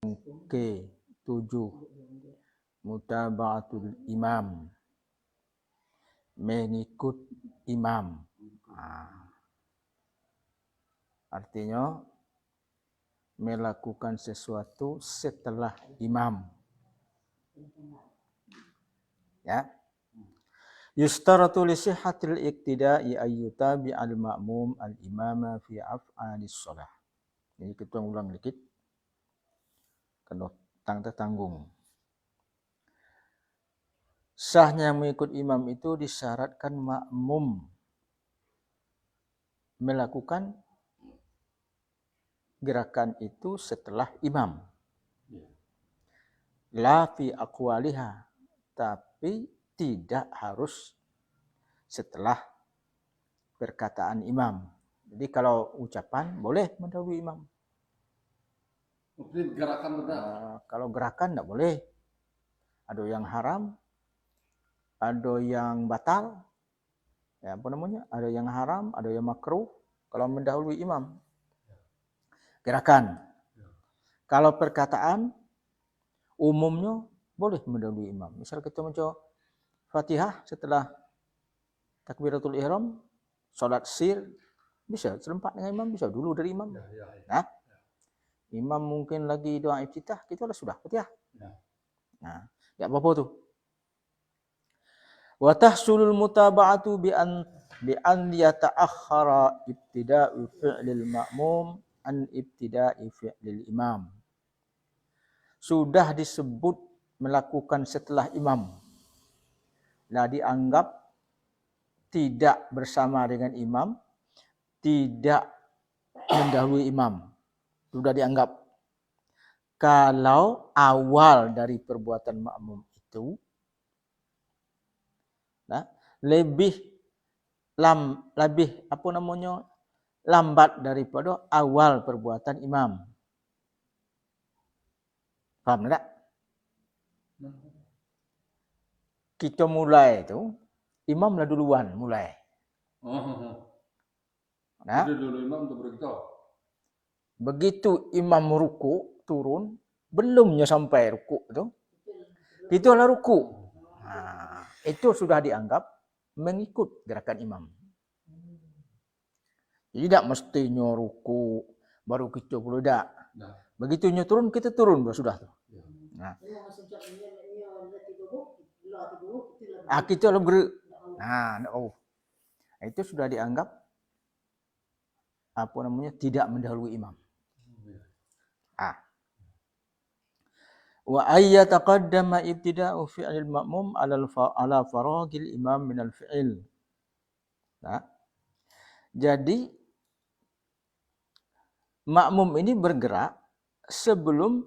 Ke-7, mutaba'atul imam, mengikut imam. Artinya melakukan sesuatu setelah imam. Ya. Yustaratu li sihhatil iqtida'i ayyutabi al-ma'mum al-imama fi af'alis shalah. Ini kita ulang dikit. Kalau tanggung. Sahnya mengikut imam itu disyaratkan makmum melakukan gerakan itu setelah imam. La fi aqwaliha, tapi tidak harus setelah perkataan imam. Jadi kalau ucapan boleh mendahului imam. Gerakan benar. Kalau gerakan tidak boleh. Ada yang haram, ada yang batal. Ya, apa namanya? Ada yang haram, ada yang makruh. Kalau mendahului imam. Gerakan. Kalau perkataan umumnya boleh mendahului imam. Misal kita baca Fatihah setelah takbiratul ihram, salat sir, bisa serempak dengan imam, bisa dulu dari imam. Nah, imam mungkin lagi doa iftitah, kita sudah Fatihah. Nah, ya apa tu? Wa tahsulul mutaba'atu bi an yata'akhkhara ibtida'u fi'lil ma'mum an ibtida'i fi'lil imam. Sudah disebut melakukan setelah imam. Nah, dianggap tidak bersama dengan imam, tidak mendahului imam. Sudah dianggap. Kalau awal dari perbuatan makmum itu lebih lambat daripada awal perbuatan imam. Faham tak? Kita mulai itu, imam lah duluan mulai. Nah, dulu imam untuk beritahu. Begitu imam ruku turun, belumnya sampai ruku itu, itulah ruku. Nah, itu sudah dianggap mengikut gerakan imam. Jadi tidak mestinya ruku baru kita perlu tak. Begitu turun, kita turun sudah tu. Nah, kita lebih. Itu sudah dianggap tidak mendahului imam. Wa ayyataqaddama ibtida'u fi'lil ma'mum ala faragil imam min al-fi'il. Jadi makmum ini bergerak sebelum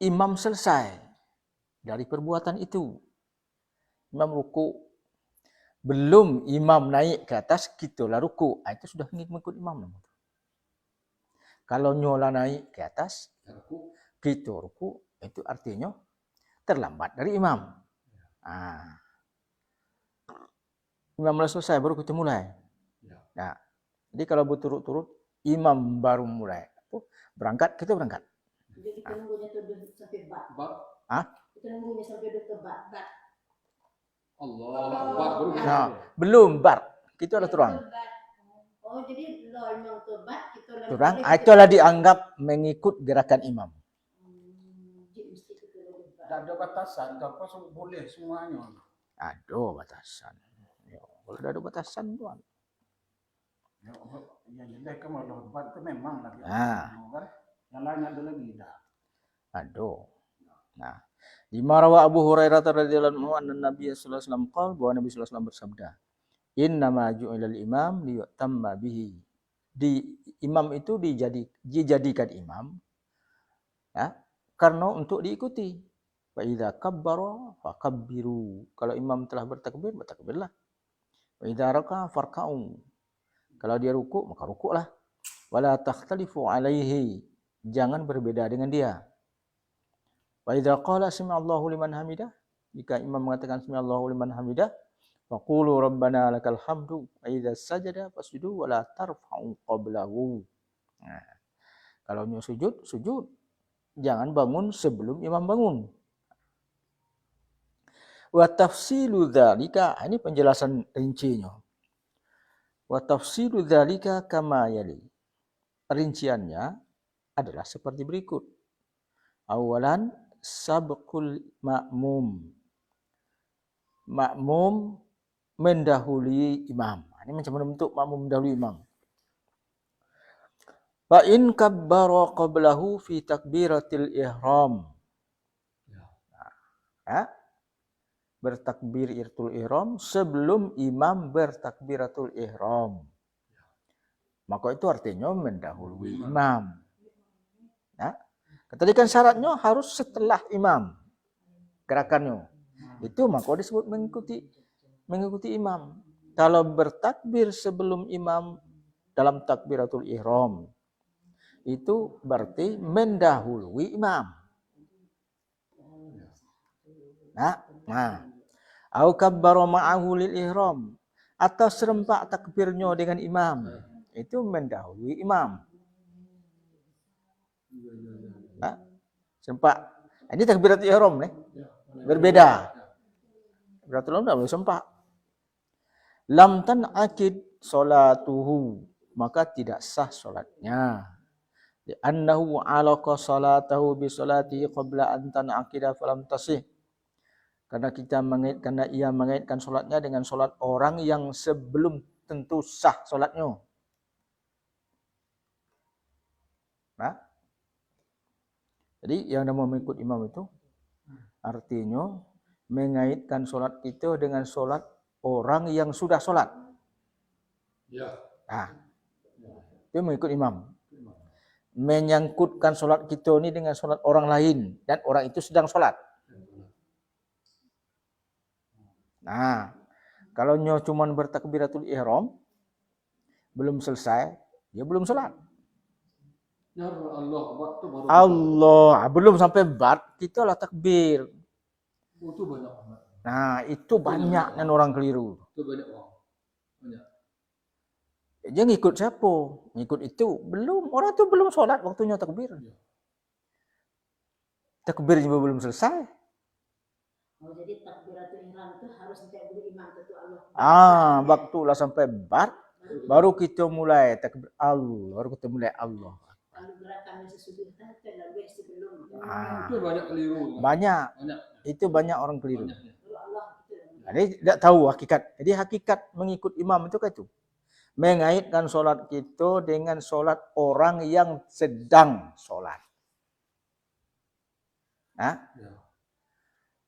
imam selesai dari perbuatan itu. Imam ruku, belum imam naik ke atas, kitalah ruku. Itu sudah mengikut imam. Kalau nyola naik ke atas, kita ruku, itu artinya terlambat dari imam. Imam selesai, baru kita mulai. Nah, jadi kalau berturut-turut, imam baru mulai. Berangkat, kita berangkat. Jadi kita nunggunya sampai bat. Kita nunggunya sampai bat. Allah Akbar. Nah, belum bar. Kita ada turang. Oh, jadi lo imam tobat, kita turang. Itulah dianggap mengikut gerakan imam. Tak ada batasan, tak apa boleh semuanya. Ada batasan. Kalau ada batasan tuan. Ya, jadi kalau lebat itu memang lagi. Yang lain ada lagi dah. Ada. Nah, di Marwa Abu Hurairah radhiyallahu anhu anna Nabi sallallahu alaihi wasallam qala, bahwa Nabi sallallahu alaihi wasallam bersabda, "Innama ju'ilal imam liyutamma bihi." Imam itu dijadikan imam karena untuk diikuti. Fa idza kabbara fakabbiru. Kalau imam telah bertakbir, bertakbirlah. Wa idza raka'a farka'u. Kalau dia ruku', maka rukuklah. Wala takhtalifu alaihi. Jangan berbeda dengan dia. Wa idza qala sami'allahu liman hamidah, jika imam mengatakan sami'allahu liman hamidah, faqulu rabbana lakal hamdu. Wa idza sajada fasjudu wa la tarfa'u qablahu. Kalau nyo sujud, Jangan bangun sebelum imam bangun. Wa tafsilu dzalika, ini penjelasan rincinya. Wa tafsilu dzalika kama yali. Rinciannya adalah seperti berikut. Awalan sabqul ma'mum. Makmum mendahului imam. Ini macam mana bentuk makmum mendahului imam? Fa in kabbara qablahu fi takbiratil ihram. Ya. Bertakbiratul ihram sebelum imam bertakbiratul ihram. Maka itu artinya mendahului imam. Ya. Tadi kan syaratnya harus setelah imam gerakannya. Itu maka disebut mengikuti imam. Kalau bertakbir sebelum imam dalam takbiratul ihram, itu berarti mendahului imam. Nah. Au kabbara ma'ahu lil ihram, atau serempak takbirnya dengan imam, itu mendahului imam. Nah, serempak. Ini takbiratul ihram nih. Berbeda. Takbiratul ihram tak boleh serempak. Lam tan'akid salatuhu, maka tidak sah solatnya. Li'annahu alaqa salatahu bi salatihi qabla an tan'akida falam tasih. Karena ia mengaitkan solatnya dengan solat orang yang sebelum tentu sah solatnya. Nah, jadi yang nama mengikut imam itu artinya mengaitkan solat itu dengan solat orang yang sudah solat. Ya. Nah, itu mengikut imam. Menyangkutkan solat kita ini dengan solat orang lain dan orang itu sedang solat. Nah, kalau nyo cuman bertakbiratul ihram belum selesai, dia belum solat. Ya Allah, waktu baru Allah, belum sampai bat, kita lah takbir. itu banyak. Nah, itu banyak yang orang keliru. Itu banyak orang. Banyak. Dia ngikut siapa? Ngikut itu. Belum, orang itu belum solat waktunya takbir. Takbir juga belum selesai. Jadi takbiratul ihram itu harus sampai dulu imam tentu Allah. Waktulah sampai bat, baru kita mulai takbir Allah, baru kita mulai Allah. Kalau gerakannya sesudah itu lebih sebelum. Itu banyak keliru. Banyak. Itu banyak orang keliru. Allah itu. Jadi tidak tahu hakikat. Jadi hakikat mengikut imam itu kan itu. Mengaitkan solat kita dengan solat orang yang sedang solat. Nah,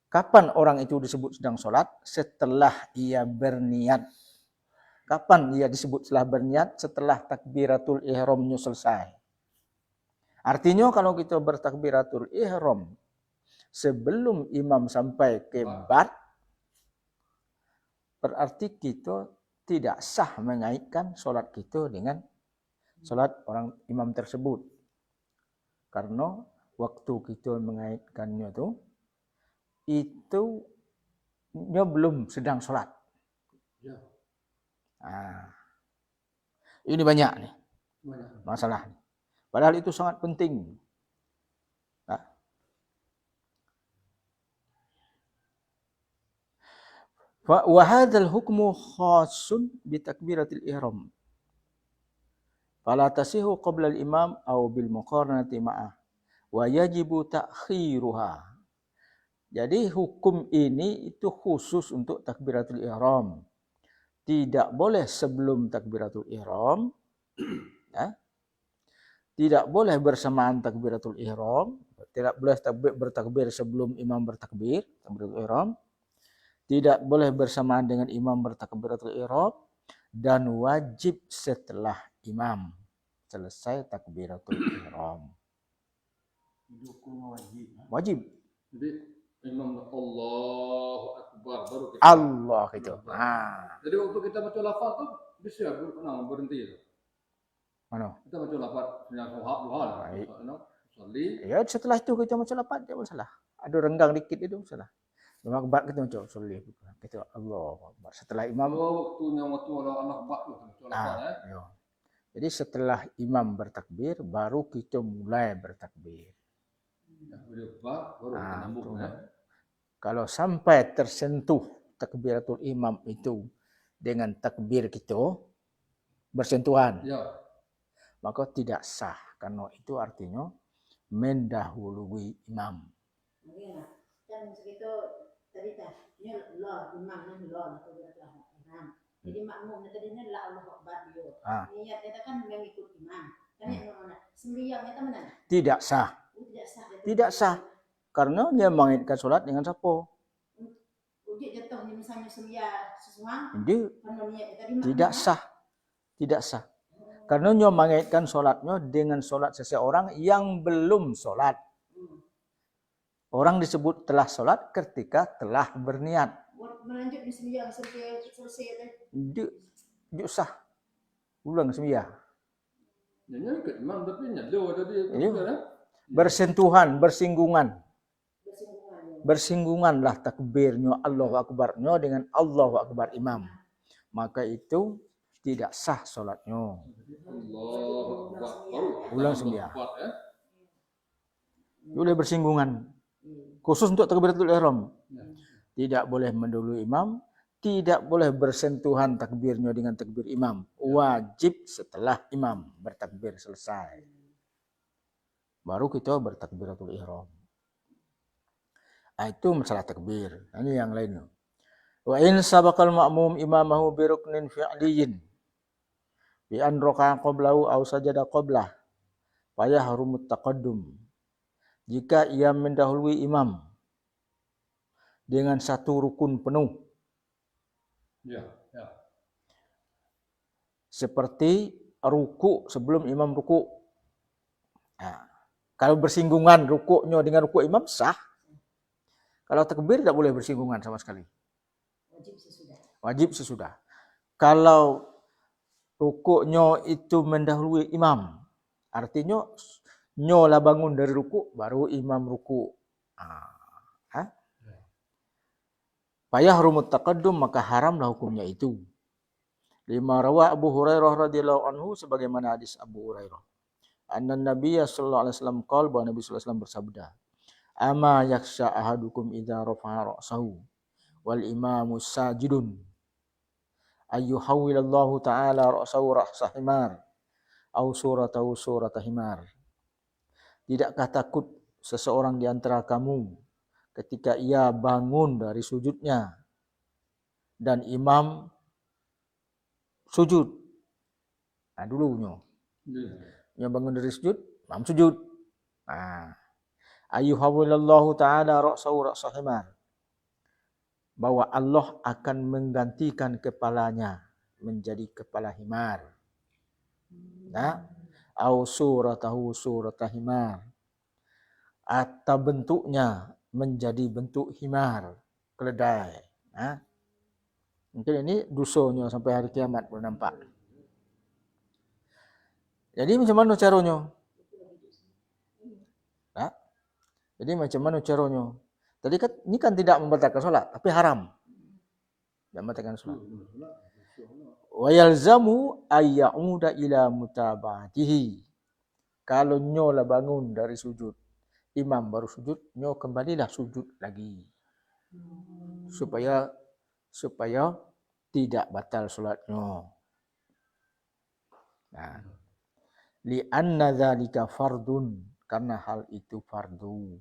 kapan orang itu disebut sedang solat? Setelah ia berniat. Kapan ia disebut setelah berniat? Setelah takbiratul ihramnya selesai. Artinya kalau kita bertakbiratul ihram sebelum imam sampai ke bat, berarti kita tidak sah mengaitkan solat kita dengan solat orang imam tersebut. Karena waktu kita mengaitkannya itu belum sedang solat. Ini banyak nih masalah. Padahal itu sangat penting. Wa hadzal hukmu khassun bi takbiratil ihram. Fala tasihu qabla al-imam aw bil muqaranati ma'ah wa yajibu ta'khiruha. Jadi hukum ini itu khusus untuk takbiratul ihram. Tidak boleh sebelum takbiratul ihram, ya. Tidak boleh bersamaan takbiratul ihram, tidak boleh bertakbir sebelum imam bertakbir, takbiratul ihram. Tidak boleh bersamaan dengan imam bertakbiratul ihram dan wajib setelah imam selesai takbiratul ihram. Wajib. Jadi imam Allahu Akbar baru kita. Allah itu. Jadi waktu kita baca lafaz tu bisa berhenti itu. Mana? Kita baca lafaz yang duha salli. Ya, setelah itu kita baca lafaz dia masalah. Ada renggang dikit itu masalah. Imam Akbar kita baca salli. Kita Allah Akbar. Setelah imam waktunya waktu Allah Akbar itu baca lafaz ya. Jadi setelah imam bertakbir baru kita mulai bertakbir. Betul. Kalau sampai tersentuh takbiratul imam itu dengan takbir kita bersentuhan, maka tidak sah, karena itu artinya mendahului imam. Kan segitu tadi ini Allah imam ini Allah takbiratul ihram. Jadi makmum tadinya la Allah akbar dia. Niat kita kan mengikut imam. Kan yang mana? Sembahyang kita mana? Tidak sah. Tidak sah. Karena dia mengaitkan solat dengan siapa? Uji jatuhnya misalnya sembahyang sesuang. Tidak sah. Tidak sah. Karena dia mengaitkan solatnya dengan solat seseorang yang belum solat. Orang disebut telah solat ketika telah berniat. Melanjut di sembahyang sampai selesai. Dia sah. Ulang sembahyang. Bersentuhan, bersinggungan. Bersinggunganlah takbirnya Allahu Akbarnya dengan Allahu Akbar imam. Maka itu tidak sah solatnya. Ulang sembahyang. Boleh bersinggungan. Khusus untuk takbiratul ihram. Tidak boleh mendahului imam, tidak boleh bersentuhan takbirnya dengan takbir imam. Wajib setelah imam bertakbir selesai. Baru kita bertakbiratul ihram. Itu masalah takbir. Ini yang lainnya. Wa in sabaqal ma'mum imamahu bi ruknin fi'liyin bi an raka'a qablahu aw sajada qablah fa yahrumut taqaddum. Jika ia mendahului imam dengan satu rukun penuh. Seperti ruku sebelum imam ruku. Kalau bersinggungan rukuknya dengan rukuk imam sah. Kalau takbir tidak boleh bersinggungan sama sekali. Wajib sesudah. Kalau rukuknya itu mendahului imam, artinya nyolah bangun dari rukuk baru imam rukuk. Fayahrumut taqaddum, maka haramlah hukumnya itu. Lima rawa Abu Hurairah radhiyallahu anhu, sebagaimana hadis Abu Hurairah. Anna Nabiyya sallallahu alaihi wasallam qala, bahwa Nabi sallallahu alaihi wasallam bersabda, ama yakhsha ahadukum idza rafa'a ra'sahu wal imamu sajidun ayyuhawwilallahu ta'ala ra'sahu ra'sa himar aw suratahu surata himar. Tidakkah takut seseorang di antara kamu ketika ia bangun dari sujudnya dan imam sujud? Dulunya yang bangun dari sujud, imam sujud. Ayyuhawwilallahu ta'ala ra'sahu ra'sa himar, bahwa Allah akan menggantikan kepalanya menjadi kepala himar. Au suratahu surata himar, atau bentuknya menjadi bentuk himar, keledai. Mungkin ini dosanya sampai hari kiamat belum nampak. Jadi macam mana caranya? Jadi macam mana caranya? Tadi kan ini kan tidak membatalkan solat, tapi haram. Tidak membatalkan solat. Wa yalzamu ay ya'uda ila mutaba'atihi. Kalau nyolah bangun dari sujud, imam baru sujud, nyo kembalilah sujud lagi. Supaya tidak batal solatnya. Li anna dzalika fardun, karena hal itu fardu.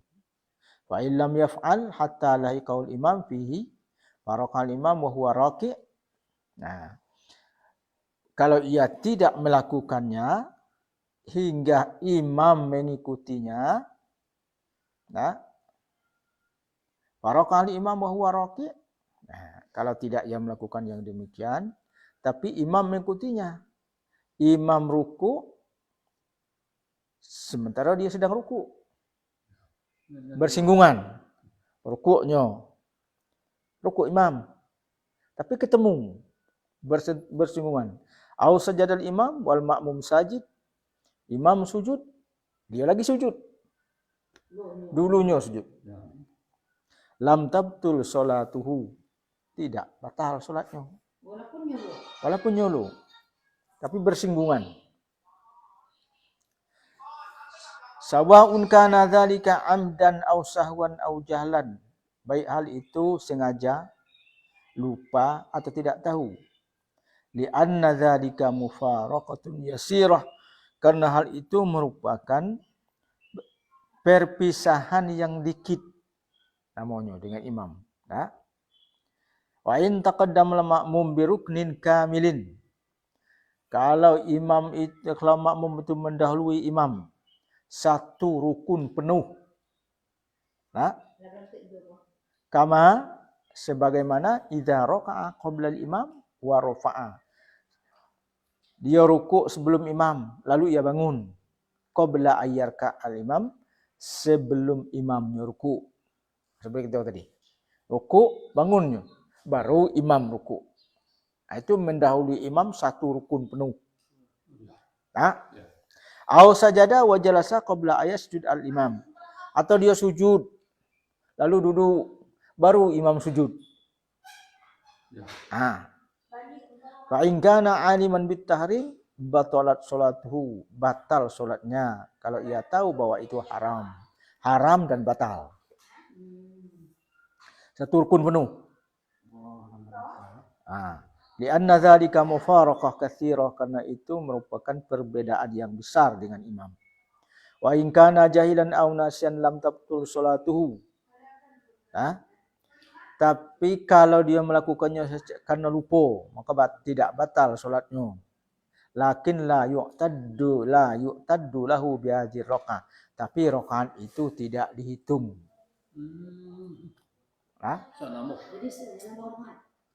Fa illam yaf'al hatta lahiqaul imam fihi farakal imam wa huwa raqi'. Kalau ia tidak melakukannya hingga imam mengikutinya, farakal imam wa huwa raqi'. Kalau tidak ia melakukan yang demikian, tapi imam mengikutinya, imam ruku sementara dia sedang ruku, bersinggungan rukuknya, rukuk imam, tapi ketemu bersinggungan. Au sajadal imam wal ma'mum sajid, imam sujud, dia lagi sujud, dulunya sujud. Lam tabtul salatuhu, tidak batal salatnya. Walaupun nyolo, tapi bersinggungan. Sawa'un kana dzalika amdan aw sahwan aw jahlan. Baik hal itu sengaja, lupa atau tidak tahu. Li'anna dzalika mufaraqatun yasirah. Karena hal itu merupakan perpisahan yang dikit namanya dengan imam. Nah. Wa in taqaddama al-ma'mum bi ruknin kamilin. Kalau makmum itu mendahului imam satu rukun penuh. Nah, kama sebagaimana idza raka'a qabla al-imam wa rafa'a. Dia rukuk sebelum imam, lalu ia bangun. Qabla ayyarka al-imam, sebelum imamnya rukuk. Seperti kita tadi. Rukuk, bangunnya. Baru imam rukuk. Nah, itu mendahului imam satu rukun penuh. Nah, aw sajada wa jalasa qabla ayasjud al-imam. Atau dia sujud, lalu duduk, baru imam sujud. Nah, fa in kana aliman bit tahrim batalat salatuhu, batal solatnya kalau ia tahu bahwa itu haram. Haram dan batal. Satu rukun penuh. Lianna dzalika mufaraqah katsirah, karena itu merupakan perbedaan yang besar dengan imam. Wa in kana jahilan aw nasyan lam tabtul salatuhu. Tapi kalau dia melakukannya karena lupa, maka tidak batal solatnya. Lakin la yu'taddu lahu bi hadhihi rakaah. Tapi rakaat itu tidak dihitung.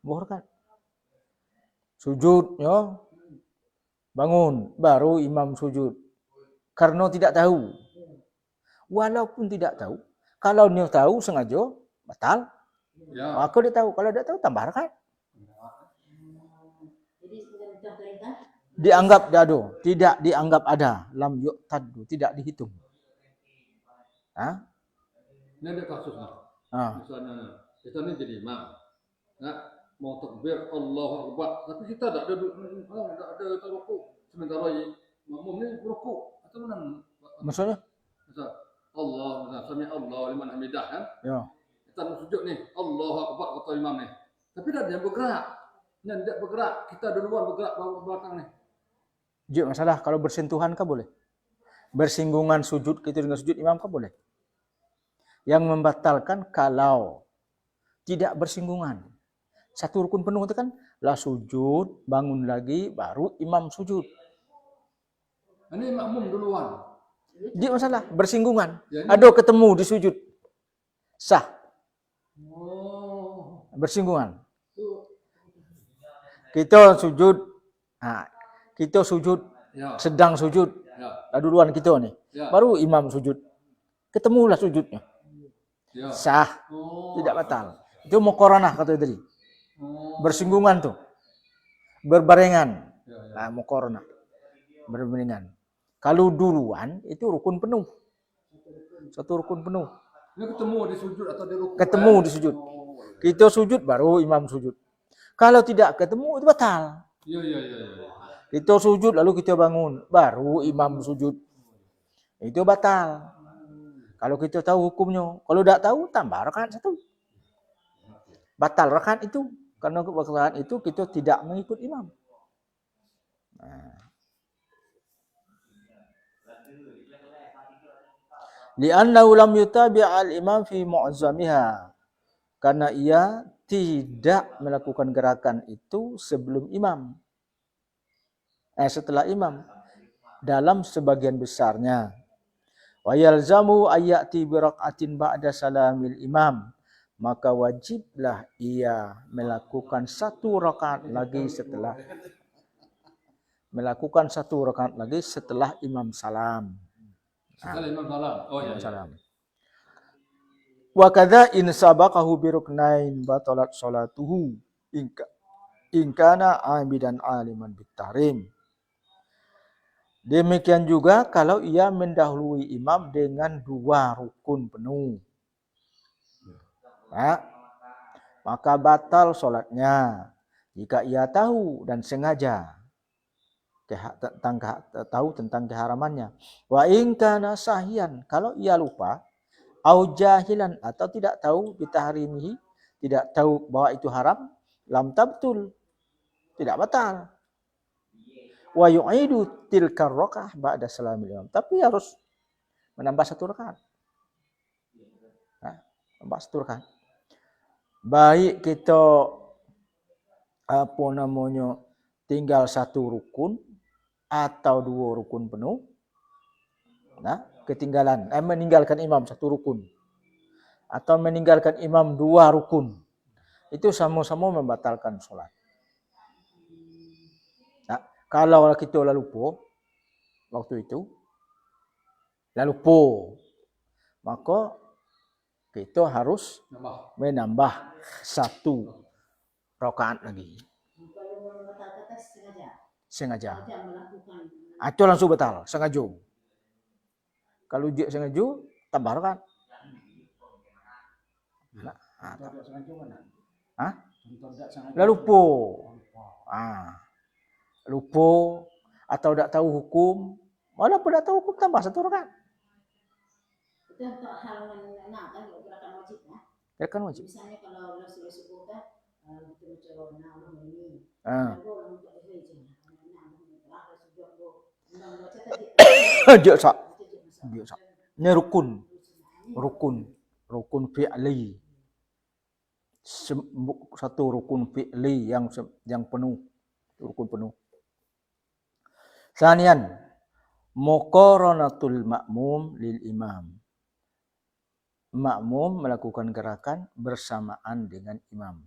Menghormat. Sujud, ya. Bangun, baru imam sujud. Karena tidak tahu. Walaupun tidak tahu, kalau dia tahu sengaja, batal. Ya. Aku dia tahu, kalau dia tahu tambah rakaat. Dianggap dado, tidak dianggap ada. Lam yu'taddu, tidak dihitung. Ini ada kasusnya. Misalnya, kita ini jadi imam. Mau takbir Allahu Akbar, tapi kita tak ada rukuk. Sementara makmum ni rukuk. Atau mana? Maksudnya? Misal Allah, sami Allah liman hamidah kan? Ya. Kita nak sujud ni, Allahu Akbar kata imam ni. Tapi tak ada yang bergerak. Yang tidak bergerak, kita duluan bergerak belakang ni. Jik masalah kalau bersentuhan kah boleh? Bersinggungan sujud kita dengan sujud imam kah boleh? Yang membatalkan kalau tidak bersinggungan. Satu rukun penuh itu kan lah sujud, bangun lagi, baru imam sujud. Ini makmum duluan. Dia masalah bersinggungan. Ada ketemu di sujud. Sah. Bersinggungan. Kita sujud. Kita sujud. Sedang sujud. Duluan kita ni. Baru imam sujud. Ketemulah sujudnya. Sah. Tidak batal. Itu muqaranah kata tadi. Bersinggungan tu, berbarengan, muqaranah, berbarengan. Kalau duluan itu rukun penuh, satu rukun penuh. Ini ketemu di sujud atau di rukun? Ketemu di sujud. Kita sujud baru imam sujud. Kalau tidak ketemu itu batal. Iya. Kita sujud lalu kita bangun, baru imam sujud. Itu batal. Kalau kita tahu hukumnya, kalau tidak tahu tambah rakaat satu. Batal rakaat itu. Karena kebakaran itu kita tidak mengikut imam. Li'annahu lam yutabi' al-imam fi mu'azzamiha. Karena ia tidak melakukan gerakan itu sebelum imam. Setelah imam. Dalam sebagian besarnya. Wa yalzamu ayyati bi rak'atin ba'da salamil imam. Maka wajiblah ia melakukan satu rakaat lagi setelah imam salam. Setelah imam salam. Oh ya. Salam. Wa kadza in sabaqahu bi ruknain batalat salatuhu in kana amidan aliman bit tahrim. Demikian juga kalau ia mendahului imam dengan dua rukun penuh. Maka batal solatnya jika ia tahu dan sengaja. tahu tentang keharamannya. Wa in kana sahian, kalau ia lupa, au jahilan atau tidak tahu bitahrimihi, tidak tahu bahwa itu haram, lam tabtul, tidak batal. Wa yu'idu tilka rakaah ba'da salamil imam, tapi harus menambah 1 rakaat. Menambah 1 rakaat. Baik kita tinggal 1 rukun atau 2 rukun penuh, ketinggalan, meninggalkan imam 1 rukun atau meninggalkan imam 2 rukun, itu sama-sama membatalkan solat. Kalau kita lupa waktu itu, maka kita harus menambah 1 rakaat lagi. Kalau membatalkan kata Sengaja. melakukan. Itu langsung batal, sengaja. Kalau dia sengaja, tambah rakaat. Lupa atau tak tahu hukum, walaupun tak tahu hukum, tambah 1 rakaat. Itu untuk halangan kan gerakan wajib ya. Gerakan wajib. Misalnya kalau sudah subuh kan kita mencoba ini. Dia sak. Ini rukun fi'li. 1 rukun fi'li yang penuh, rukun penuh. Sanian, muqaranatul ma'mum lil imam. Makmum melakukan gerakan bersamaan dengan imam.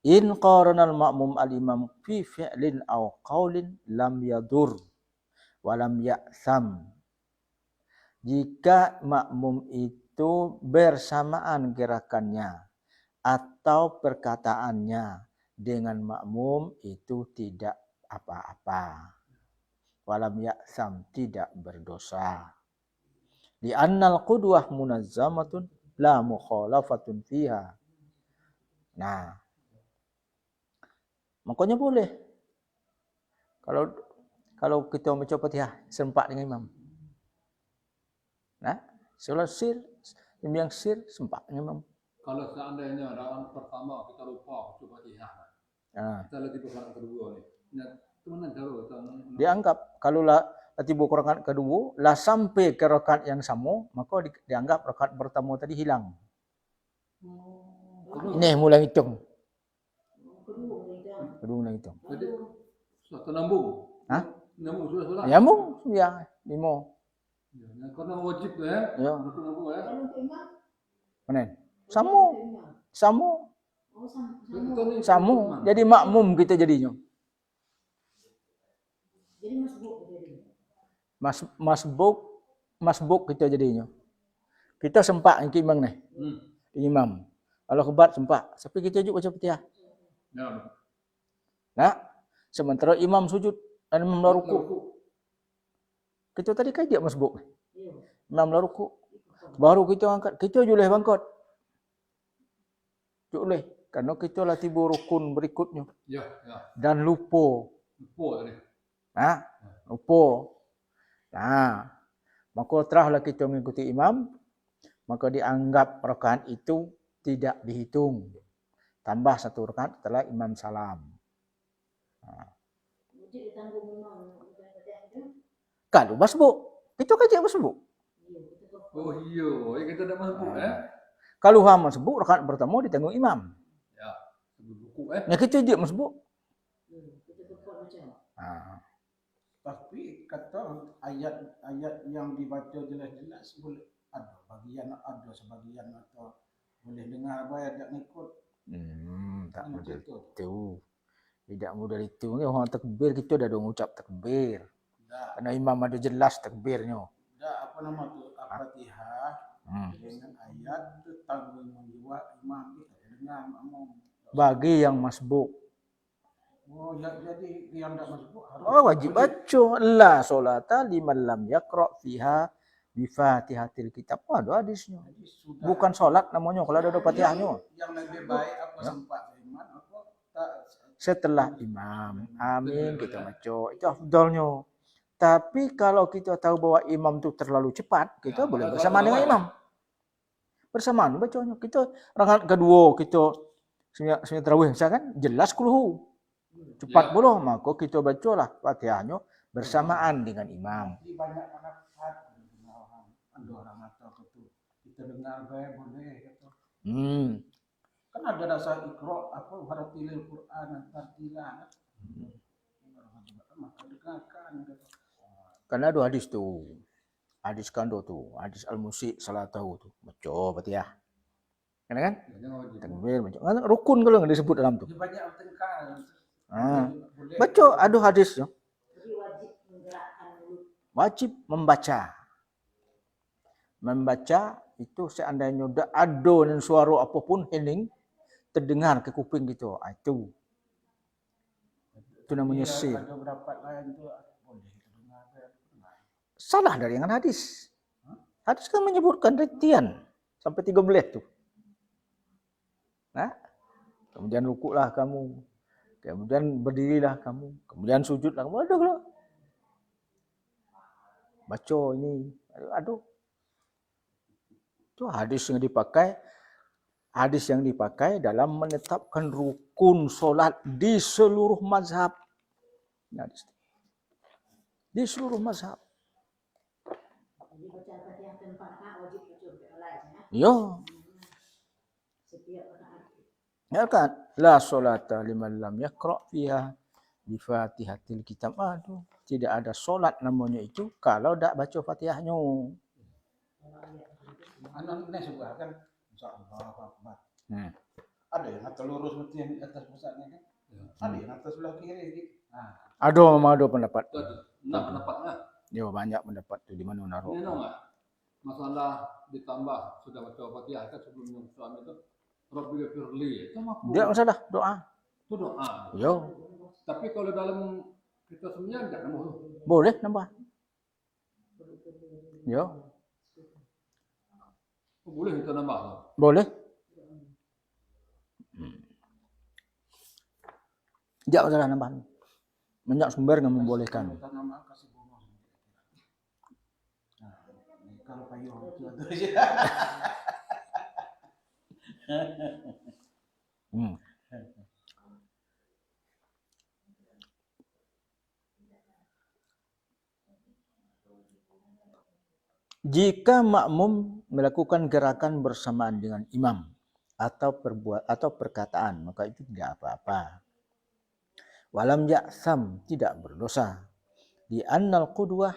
In qaranal ma'mum al-imam fi fi'lin aw qaulin lam yadur wa lam ya'sam. Jika makmum itu bersamaan gerakannya atau perkataannya dengan makmum, itu tidak apa-apa. Walam ya'sam, tidak berdosa. Li'annal qudwah munazzamatun la mukhalafatun fiha. Nah, makanya boleh. Kalau kita baca Fatihah serempak dengan imam. Solat sir, yang sir serempak dengan imam. Kalau seandainya rakaat pertama kita lupa baca Fatihah. Kita lagi rakaat kedua ni. Dianggap kalau tiba ke rakaat kedua, lah sampai ke rakaat yang sama, maka dianggap rakaat pertama tadi hilang. Ini mulai hitung. Kedua mulai hitung. Jadi sudah nambung. Nambung sudah solat. Nyambung ya, 5. Ya, karena wajib tu ya. Nambung ya. Mana? Sama. Jadi makmum kita jadinya. Jadi masbuk kita jadinya. Kita sempak ke imam ni. Imam. Allah kebat sempak. Tapi kita juga baca Fatihah. Sementara imam sujud dan imam ruku. Kita tadi kan dia masbuk. Imam ruku. Baru kita angkat. Kita boleh bangkit. Boleh. Karena kita lah tiba rukun berikutnya. Ya. Dan lupa. Tadi. Lupa. Maka terahlah kita mengikuti imam, maka dianggap rakaat itu tidak dihitung. Tambah 1 rakaat setelah imam salam. Kalau masbuk, kita kan masbuk. Oh iya, kita tak masbuk Kalau masbuk, rakaat pertama ditanggung imam. Ya, sebelum ruku Nah, kita dia masbuk. Tapi kata ayat-ayat yang dibaca jelas-jelas boleh ada sebagian atau boleh dengar apa ayat tak ikut. Tak mudah itu. Tidak mudah itu. Ni orang takbir kita dah mengucap takbir. Karena imam ada jelas takbirnya. Apa nama tu? Al-Fatihah dengan ayat tu tanggung menjiwa imam kita dengan makmum. Bagi yang masbuk. Jadi yang tak masbuk harus wajib baca. La solata liman lam yaqra fiha bi Fatihatil kitab. Ada hadisnya. Bukan solat namanya kalau ada Fatihahnya. Yang lebih baik apa sempat iman apa tak setelah imam. Amin kita baca. Itu afdalnya. Tapi kalau kita tahu bahwa imam tu terlalu cepat, kita boleh bersamaan dengan imam. Bersamaan bacanya. Kita rakaat kedua kita sunat tarawih misalkan jelas kulhu. Cepat pula maka kita bacalah Fatihahnya bersamaan dengan imam. Jadi banyak manfaat orang. Ada orang atau itu kita dengar baik boleh kata. Kan ada dasar ikra apa waratilil Quran tartila. Maka dengarkan kata. Karena ada hadis tu. Hadis kando tu, hadis al-musi salatahu tu. Baca Fatihah. Kan? Takbir baca. Rukun kalau enggak disebut dalam tu. Dia banyak bertengkar. Baca ada hadisnya. Jadi wajib menggerakkan mulut. Wajib membaca. Membaca itu seandainya ada dan suara apapun hening terdengar ke kuping kita. Itu namanya sir. Ada pendapat lain tu boleh kita dengar. Salah dari dengan hadis. Hadis kan menyebutkan ritian sampai 13 tu. Nah, kemudian rukuklah kamu, kemudian berdirilah kamu, kemudian sujudlah kamu. Ada kalau baca ini, aduh. Itu hadis yang dipakai dalam menetapkan rukun solat di seluruh mazhab. Di seluruh mazhab. Jadi baca Fatihah tempat wajib baca lain ya. Ya. Setiap rakaat. Ya kan? La solata liman lam yaqra fiha bi Fatihatil kitab. Aduh, tidak ada solat namanya itu kalau tak baca Fatihahnya. Anak ini sebuah kan insyaallah Akbar. Ada yang atas lurus mesti yang di atas pusatnya kan. Ada yang atas sebelah kiri gitu. Ada memang ada pendapat. Nak pendapatnya. Ya banyak pendapat tu di mana naruh. Ini enggak? Masalah ditambah sudah baca Fatihah kan sebelum suami itu Rabbil firli itu makruh. Tidak masalah, doa. Itu doa. Yo, Tapi kalau dalam kita semuanya enggak mau. boleh nambah. Yo, Boleh kita nambah. boleh. Tidak masalah nambah. Banyak sumber yang membolehkan. Kita nama kasih bonus. Nah, ini kalau payung itu aja. Jika makmum melakukan gerakan bersamaan dengan imam atau perkataan, maka itu tidak apa-apa. Walam ya'sam, tidak berdosa. Di annal qudwah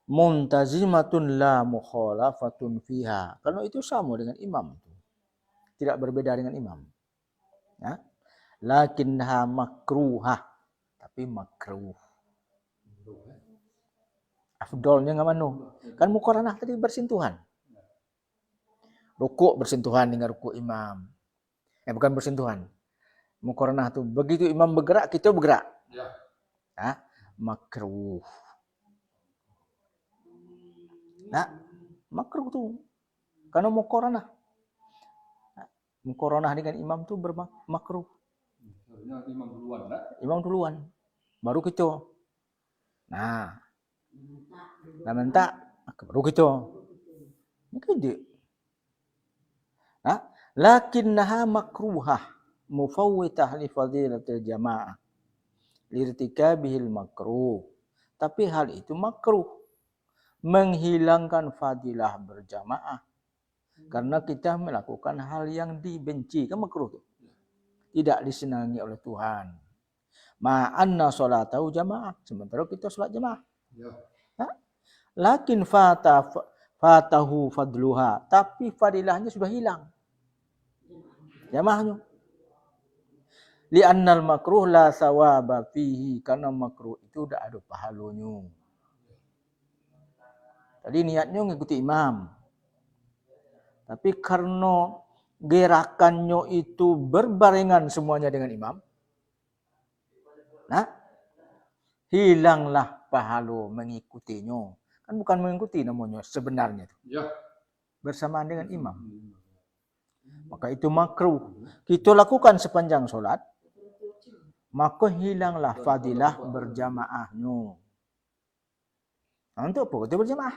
muntazimatun la mukhalafatun fiha. Kalau itu sama dengan imam. Tidak berbeda dengan imam. Ya? Lakinha makruhah. Tapi makruh. Afdolnya enggak mana? Kan muqaranah tadi bersentuhan. Rukuk bersentuhan dengan rukuk imam. Bukan bersentuhan. Muqaranah tu begitu imam bergerak kita bergerak. Ya. Makruh. Nah, makruh tu. Karena muqaranah. Muqaranah dengan imam tu bermakruh. Sebenarnya imam duluan lah. Imam duluan. Baru kita. Nah, minta baru kita. Ini kerja. Lakinnaha makruhah mufawwitah li fadilatil jamaah lirtikabihil makruh. Tapi hal itu makruh, menghilangkan fadilah berjamaah karena kita melakukan hal yang dibenci. Kan makruh tu, tidak disenangi oleh Tuhan. Ma'anna salatahu jamaah, sementara kita salat jamaah. Ya. Lakin fatahu fadluha, tapi fadilahnya sudah hilang. Jamaahnya. Li'annal makruh la sawaba fihi, karena makruh itu tidak ada pahalanya. Tadi niatnya mengikuti imam. Tapi karena gerakannya itu berbarengan semuanya dengan imam, hilanglah pahala mengikutinya. Kan bukan mengikuti namanya sebenarnya. Ya. Bersamaan dengan imam. Maka itu makruh. Kita lakukan sepanjang solat. maka hilanglah fadilah berjamaahnya. Untuk apa kita berjamaah?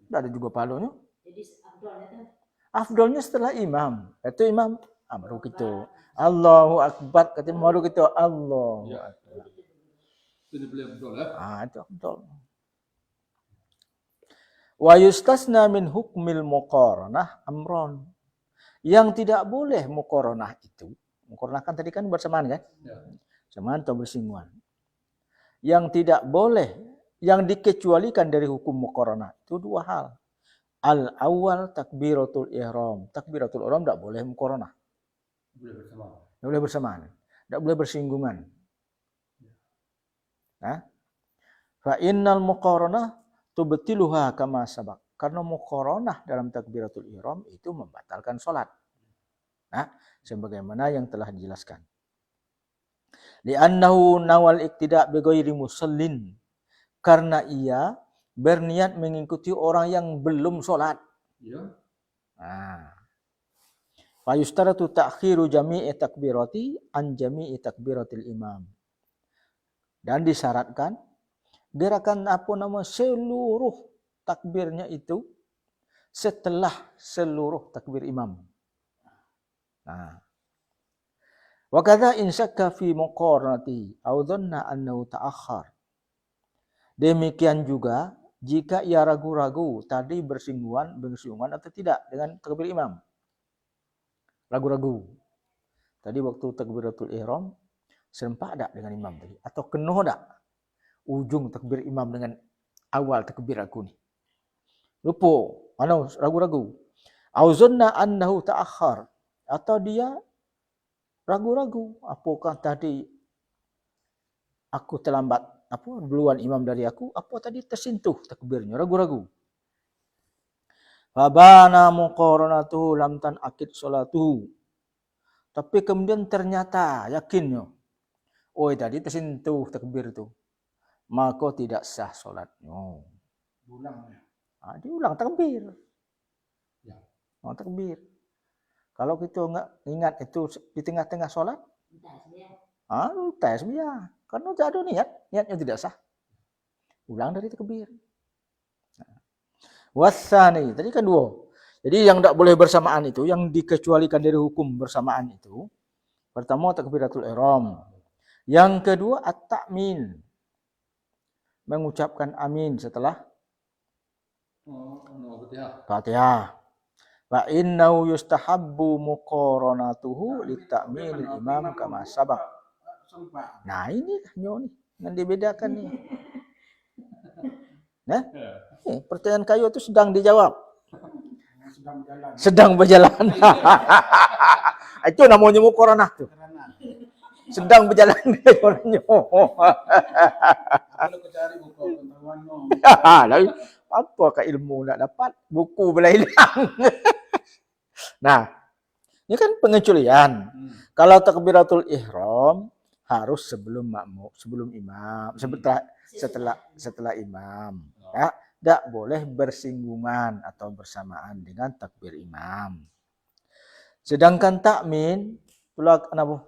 Tak ada juga pahalanya. Jadi afdolnya kan Afdolnya setelah imam. Itu imam, baru kita Allahu Akbar, kata baru kita Allahu Ya. Akbar. Itu dia boleh betul ya. Itu betul. Wa yustasna min hukmil muqaranah amron. Yang tidak boleh muqaranah itu, muqaranah kan tadi kan bersamaan kan? Ya. Bersamaan atau bersinggungan. Yang tidak boleh, yang dikecualikan dari hukum muqaranah itu dua hal. Al-awwal takbiratul ihram. Takbiratul ihram tak boleh muqaranah. Boleh bersama. Tak boleh bersamaan. Tak boleh bersinggungan. Fa innal muqaranah tubtiluha kama sabaq. Karena muqaranah dalam takbiratul ihram itu membatalkan solat. Sebagaimana yang telah dijelaskan. Li'annahu nawal iqtida' bi ghairi musallin. Karena ia berniat mengikuti orang yang belum solat. Ya. Fa yustaratu ta'khiru jami'i takbirati an jami'i takbiratil imam. Dan disyaratkan gerakan seluruh takbirnya itu setelah seluruh takbir imam. Wa kadza in syakka fi muqaranati aw dhanna annahu ta'akhkhar. Demikian juga jika ia ragu-ragu tadi bersinggungan atau tidak dengan takbir imam. Ragu-ragu. Tadi waktu takbiratul ihram serempak tak dengan imam tadi atau kena tak ujung takbir imam dengan awal takbir aku ni. Lupa, mana ragu-ragu. Auzanna annahu ta'akhkhar, atau dia ragu-ragu apakah tadi aku terlambat, duluan imam dari aku, apa tadi tersentuh takbirnya, ragu-ragu. Fabana muqaranatuhu lam tanaqid salatuhu. Tapi kemudian ternyata yakinnya, tadi tersentuh takbir itu, maka tidak sah solatnya. Ulang ya. Diulang takbir. Ya. Takbir. Kalau kita enggak ingat itu di tengah-tengah solat, tes dia. Karena tak ada niatnya tidak sah. Ulang dari takbir. Wasani, tadi kan dua. Jadi yang tak boleh bersamaan itu, yang dikecualikan dari hukum bersamaan itu, pertama takbiratul ihram. Yang kedua at-ta'min. Mengucapkan amin setelah Fatihah. Wa innahu yustahabbu muqaranatuhu li-ta'minil imam kama sabaq. Nah, ini nih yang dibedakan nih. Pertanyaan kayu itu sedang dijawab. Sedang berjalan. Itu namanya muqaranah tuh. Sedang berjalan orangnya. Kalau cari buku pengetahuan Apa ilmu nak dapat? Buku boleh hilang. Nah, ini kan pengecualian. Kalau takbiratul ihram harus sebelum makmum, sebelum imam, setelah imam. Ya, tak boleh bersinggungan atau bersamaan dengan takbir imam. Sedangkan takmin, pula kenapa?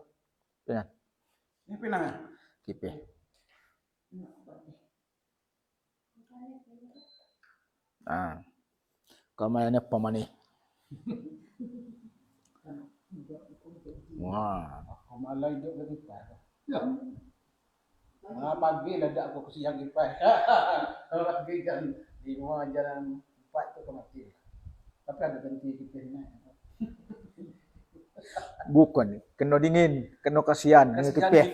Ini pinang. Kipih. Kamarnya pemani. Wah. Malai duk lagi pas. Ya. Pagi lah dak aku ke siang ipai. Kalau pagi jam 5 jalan 4 tu mati. Tapi ada ganti kipirnya. Bukan, kena dingin, kena kasihan dengan kipih.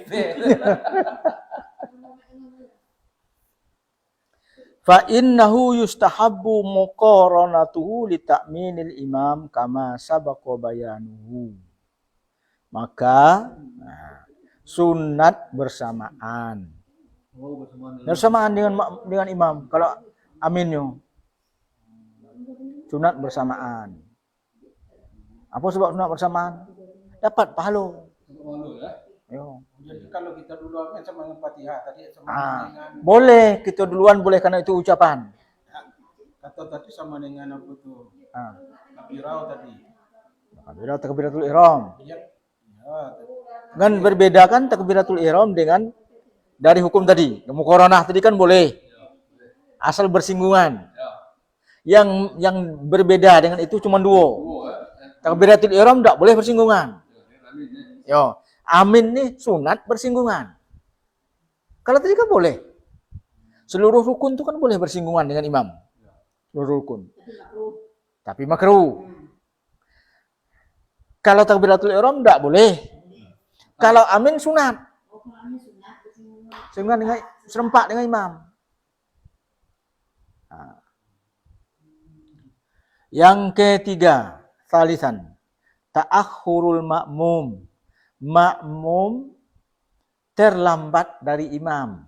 Fa innahu yustahabbu muqaranatuhu li ta'minil imam kama sabaqa bayanuhu. Maka sunat bersamaan. Bersamaan dengan imam. Kalau aminnya sunat bersamaan. Apa sebab sunat bersamaan? Dapat pahala. Jadi kalau kita duluan sama dengan Fatihah tadi sama dengan boleh kita duluan boleh karena itu ucapan. Atau tadi sama dengan apa tu? Takbirau tadi. Takbiratul ihram. Iya. Ya. Kan berbeda kan takbiratul ihram dengan dari hukum tadi. Muqaranah tadi kan boleh. Asal bersinggungan. Yang berbeda dengan itu cuma dua. Takbiratul ihram tak boleh bersinggungan. Yo, amin nih sunat bersinggungan. Kalau tadi kan boleh. Seluruh rukun itu kan boleh bersinggungan dengan imam. Seluruh rukun. Tapi makruh. Kalau takbiratul ihram tak boleh. Kalau amin sunat. Sehingga dengan serempak dengan imam. Yang ketiga, salisan, ta'akhurul ma'mum. Makmum terlambat dari imam.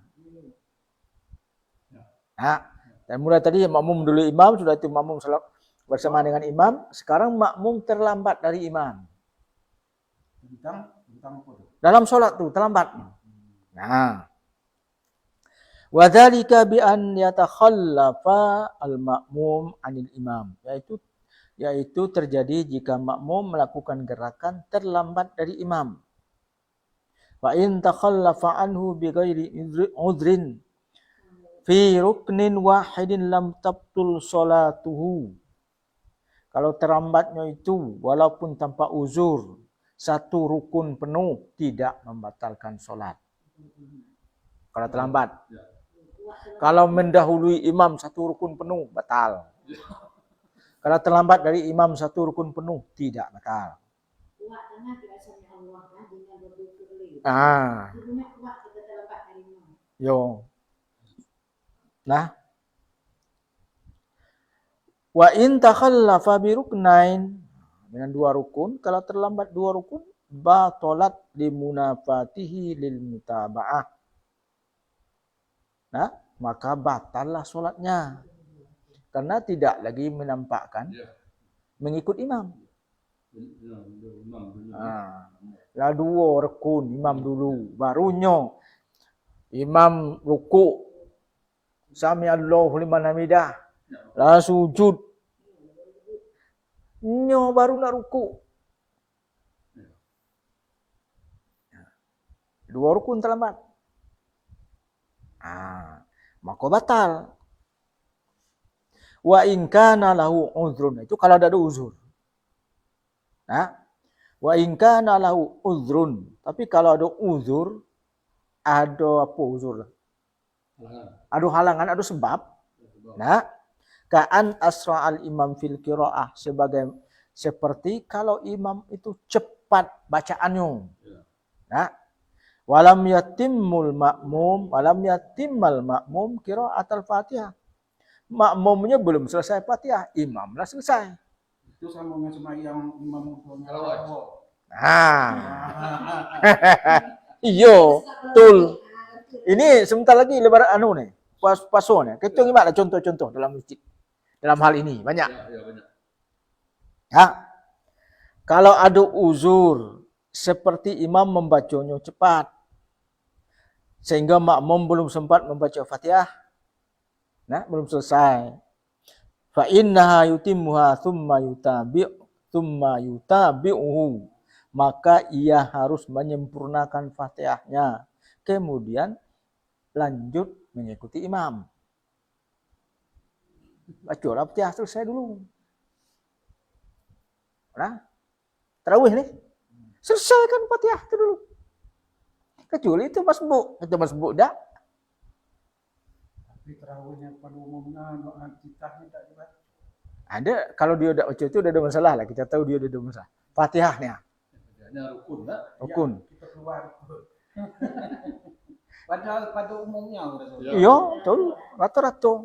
Dan mulai tadi makmum dulu imam, sudah itu makmum salat bersama dengan imam, sekarang makmum terlambat dari imam. Tentang apa tuh? Dalam solat tuh terlambat. Wa dzalika bi an yatakhallafa al-ma'mum 'anil imam, yaitu terjadi jika makmum melakukan gerakan terlambat dari imam. Wa in takhallafa anhu bi ghairi udhrin fi ruknin wahidin lam tabtul salatuhu. Kalau terlambatnya itu walaupun tanpa uzur, satu rukun penuh tidak membatalkan solat. Kalau terlambat. Kalau mendahului imam satu rukun penuh, batal. Kalau terlambat dari imam satu rukun penuh, tidak batal. Yo. Nah. Wa in takhallafa bi ruknain, dengan dua rukun, kalau terlambat dua rukun, batalat limunafatihi lil mutaba'ah. Nah, maka batallah solatnya. Karena tidak lagi menampakkan mengikut imam. Lah dua rukun imam dulu, barunya imam ruku, sami Allahu liman hamidah, lah sujud, nyo baru nak ruku. Dua rukun terlambat. Maka batal. Wa in kana lahu uzrun, itu kalau ada uzur. Wa in kana lahu uzrun, tapi kalau ada uzur, ada apa uzur? Ada halangan, ada sebab. Ka'an asra'al imam fil qira'ah, seperti kalau imam itu cepat bacaannya. Walam yatimmal ma'mum qira'atul Fatihah. Makmumnya belum selesai Fatihah, imamlah selesai. Itu sama yang imam utuhnya. Iyo, betul. Ini sebentar lagi lebaran nih. Paso nih. Kita gimana contoh-contoh dalam masjid. Dalam hal ini banyak. Kalau ada uzur seperti imam membacanya cepat sehingga makmum belum sempat membaca Fatihah, belum selesai. Fa innaha yutimmuha thumma yutabi'uhu, maka ia harus menyempurnakan Fatihahnya, kemudian lanjut mengikuti imam. Bacalah Fatihah selesai dulu. Tarawih nih, selesaikan Fatihah itu dulu. Kecuali itu masbuk, dah. Tapi tarawihnya pada umumnya kita tidak dibaca. Ada, kalau dia tidak baca itu udah ada masalah lah. Kita tahu dia udah ada masalah. Fatihahnya. Rukun. Rukun. Ya, kita keluar. Padahal pada umumnya. Iya, betul. Rata-rata.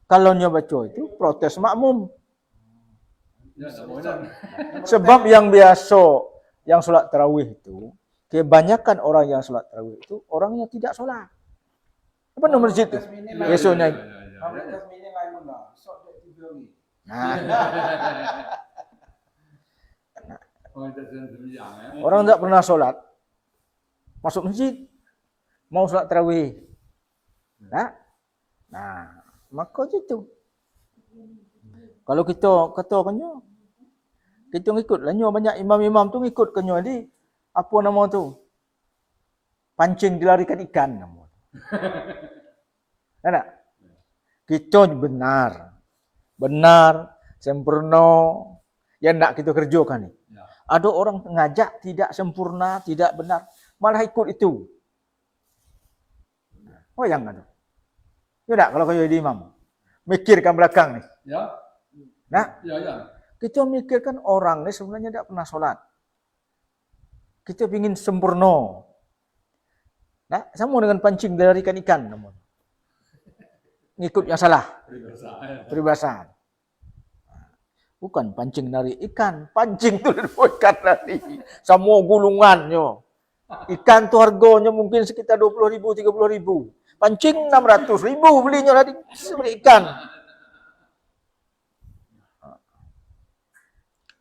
Kalau dia baca itu protes makmum. Sebab yang biasa, yang sholat tarawih itu, kebanyakan orang yang sholat tarawih itu orang yang tidak sholat. Apa nomor masjid itu? Biasanya. Orang tidak pernah sholat, masuk masjid, mau sholat tarawih. Maka itu. Kalau kita katakannya, Kita ngikut lah. Nyo banyak imam-imam tu ngikut ke nyo. Jadi, apa nama tu? Pancing dilarikan ikan nama tu. Tak? Kita benar. Benar, sempurna. Yang nak kita kerjakan ni. Ya. Ada orang ngajak tidak sempurna, tidak benar. Malah ikut itu. Oh yang ada. Ya tak kalau kau jadi imam. Mikirkan belakang ni. Ya. Nah, Ya, ya. kita mikirkan orang ni sebenarnya tidak pernah solat. Kita ingin sempurna. Nah, sama dengan pancing dilarikan ikan namun. Ngikut yang salah. Peribahasa. Bukan pancing dari ikan. Pancing tu dari ikan tadi. Semua gulungannya. Ikan tu harganya mungkin sekitar 20.000, 30.000. Pancing 600.000 belinya tadi. Sebeli ikan.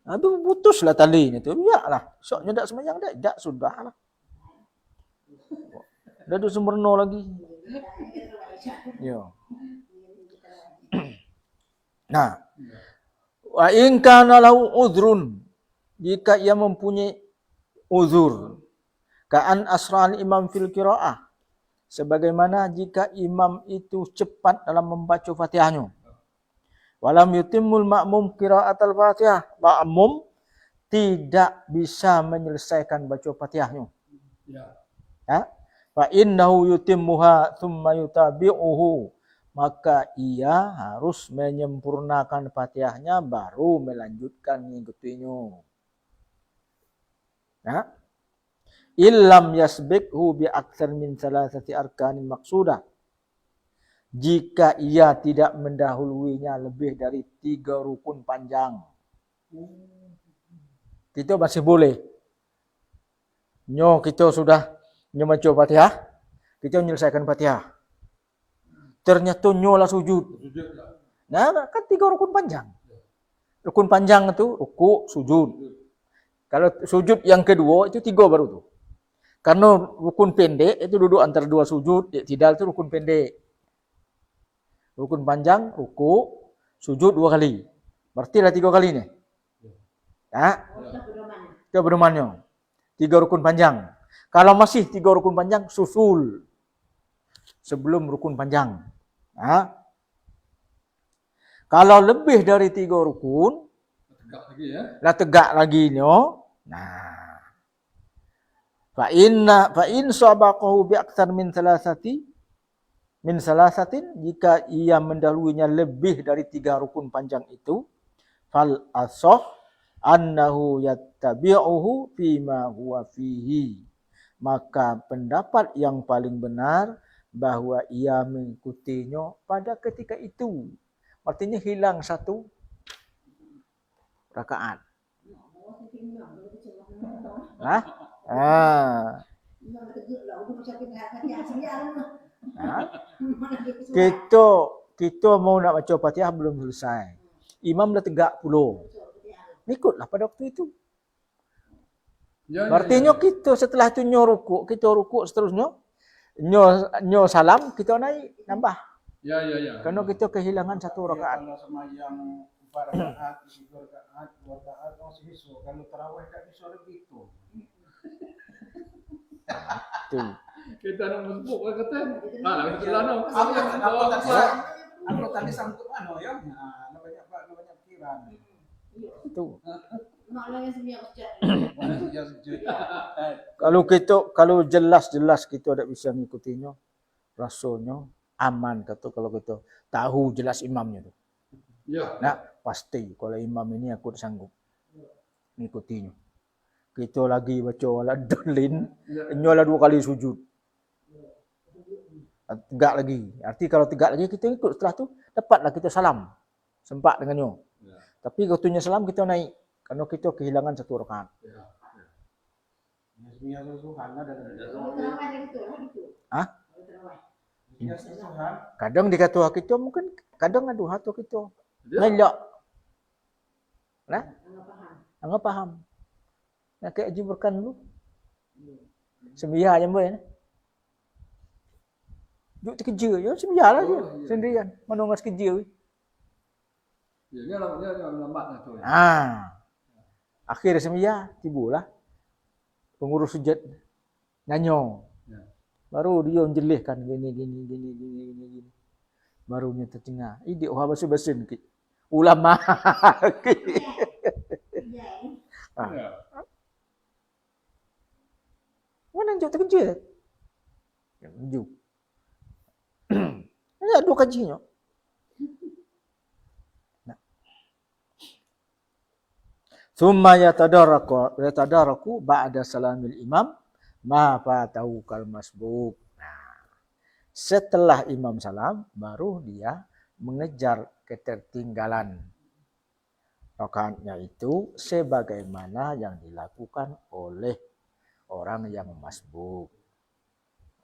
Habis putuslah talinya tu. Biarlah. Soknya tak semayang dah. Tak, sudahlah. Dah ada sempurna lagi. Ya. Nah. Wa in kana lahu udhrun. Jika ia mempunyai uzur. Ka'an asra'al imam fil qira'ah. Sebagaimana jika imam itu cepat dalam membaca Fatihahnya. Walam yutimmul ma'mum qira'at al-Fatihah. Ma'mum tidak bisa menyelesaikan baca Fatihahnya. Ya. Ya? Fa innahu yutimmuha thumma yutabi'uhu. Maka ia harus menyempurnakan Fatihahnya baru melanjutkan mengikutinya. Ya? Illam yasbiqhu bi aktsar min salasati arkanin maqsudah. Jika ia tidak mendahuluinya lebih dari 3 rukun panjang. Kita masih boleh. Kita sudah baca Fatihah, kita menyelesaikan Fatihah. Ternyata lah sujud. Nah, kan 3 rukun panjang. Rukun panjang itu ruku, sujud. Kalau sujud yang kedua itu 3 baru tu. Karena rukun pendek itu duduk antara 2 sujud, iktidal itu rukun pendek. Rukun panjang, ruku, sujud 2 kali. Berarti lah 3 kali ni. Ya. Itu pedomannya. 3 rukun panjang. Kalau masih 3 rukun panjang, susul. Sebelum rukun panjang. Ya. Kalau lebih dari 3 rukun, Tegak lagi ya. lah tegak lagi nyo. Nah. Fa in sabaqahu bi aktsar min salasatin jika ia mendahulunya lebih dari 3 rukun panjang itu fal asah annahu yattabi'uhu fima huwa fihi. Maka pendapat yang paling benar bahwa ia mengikutinya pada ketika itu. Artinya hilang 1 rakaat. Hah? Kita mau nak baca Fatihah belum selesai. Imam dah tegak puluh. Ikutlah pada waktu itu. Artinya kita setelah tu ruku, kita ruku seterusnya. Nyo salam, kita naik nambah. Ya. Karena kita kehilangan 1 rakaat. Kalau semayang 4 rakaat, 3 rakaat, 2 rakaat masih bisa. Kalau tarawih tak bisa lebih tu. Tu. Kita nak masuk kata. Lah kita nak. Aku tadi sangkut ya. Nah, banyak pikiran. Tu. Ya sejujurnya. Kalau jelas kita tak bisa mengikutinya, rasanya aman kata kalau kita tahu jelas imamnya tu. Ya. Nah, pasti kalau imam ini aku sanggup mengikutinya. Kita lagi baca wala dalin, nyola 2 kali sujud. Tegak lagi. Arti kalau tegak lagi kita ikut setelah tu dapatlah kita salam. Sempat dengannya. Ya. Tapi waktunya salam kita naik karena kita kehilangan 1 rakaat. Ya. Ya susuhan ada. Hah? Ya susuhan. Kadang dikata kita mungkin kadang ada hatu kita. Ngelak. Nah? Enggak paham. Nak kayak jiburkan dulu. Sembiar je boleh. Duduk terkerja je, sembiarlah dia sendirian. Mana orang kerja. Ya, dia lambat tu. Akhir semia tibalah pengurus sujud nyanyo. Ya. Baru dia menjelihkan gini. Barunya tercengang. Idik orang basa-basin ke. Ulama. Ya. Mana anjuk terkejut? Ya, anjuk. Ada dua kajinya. Thumma yatadaraku ba'da salamil imam ma fatahu kal masbuk. Nah, setelah imam salam baru dia mengejar ketertinggalan rakaatnya itu sebagaimana yang dilakukan oleh orang yang masbuk.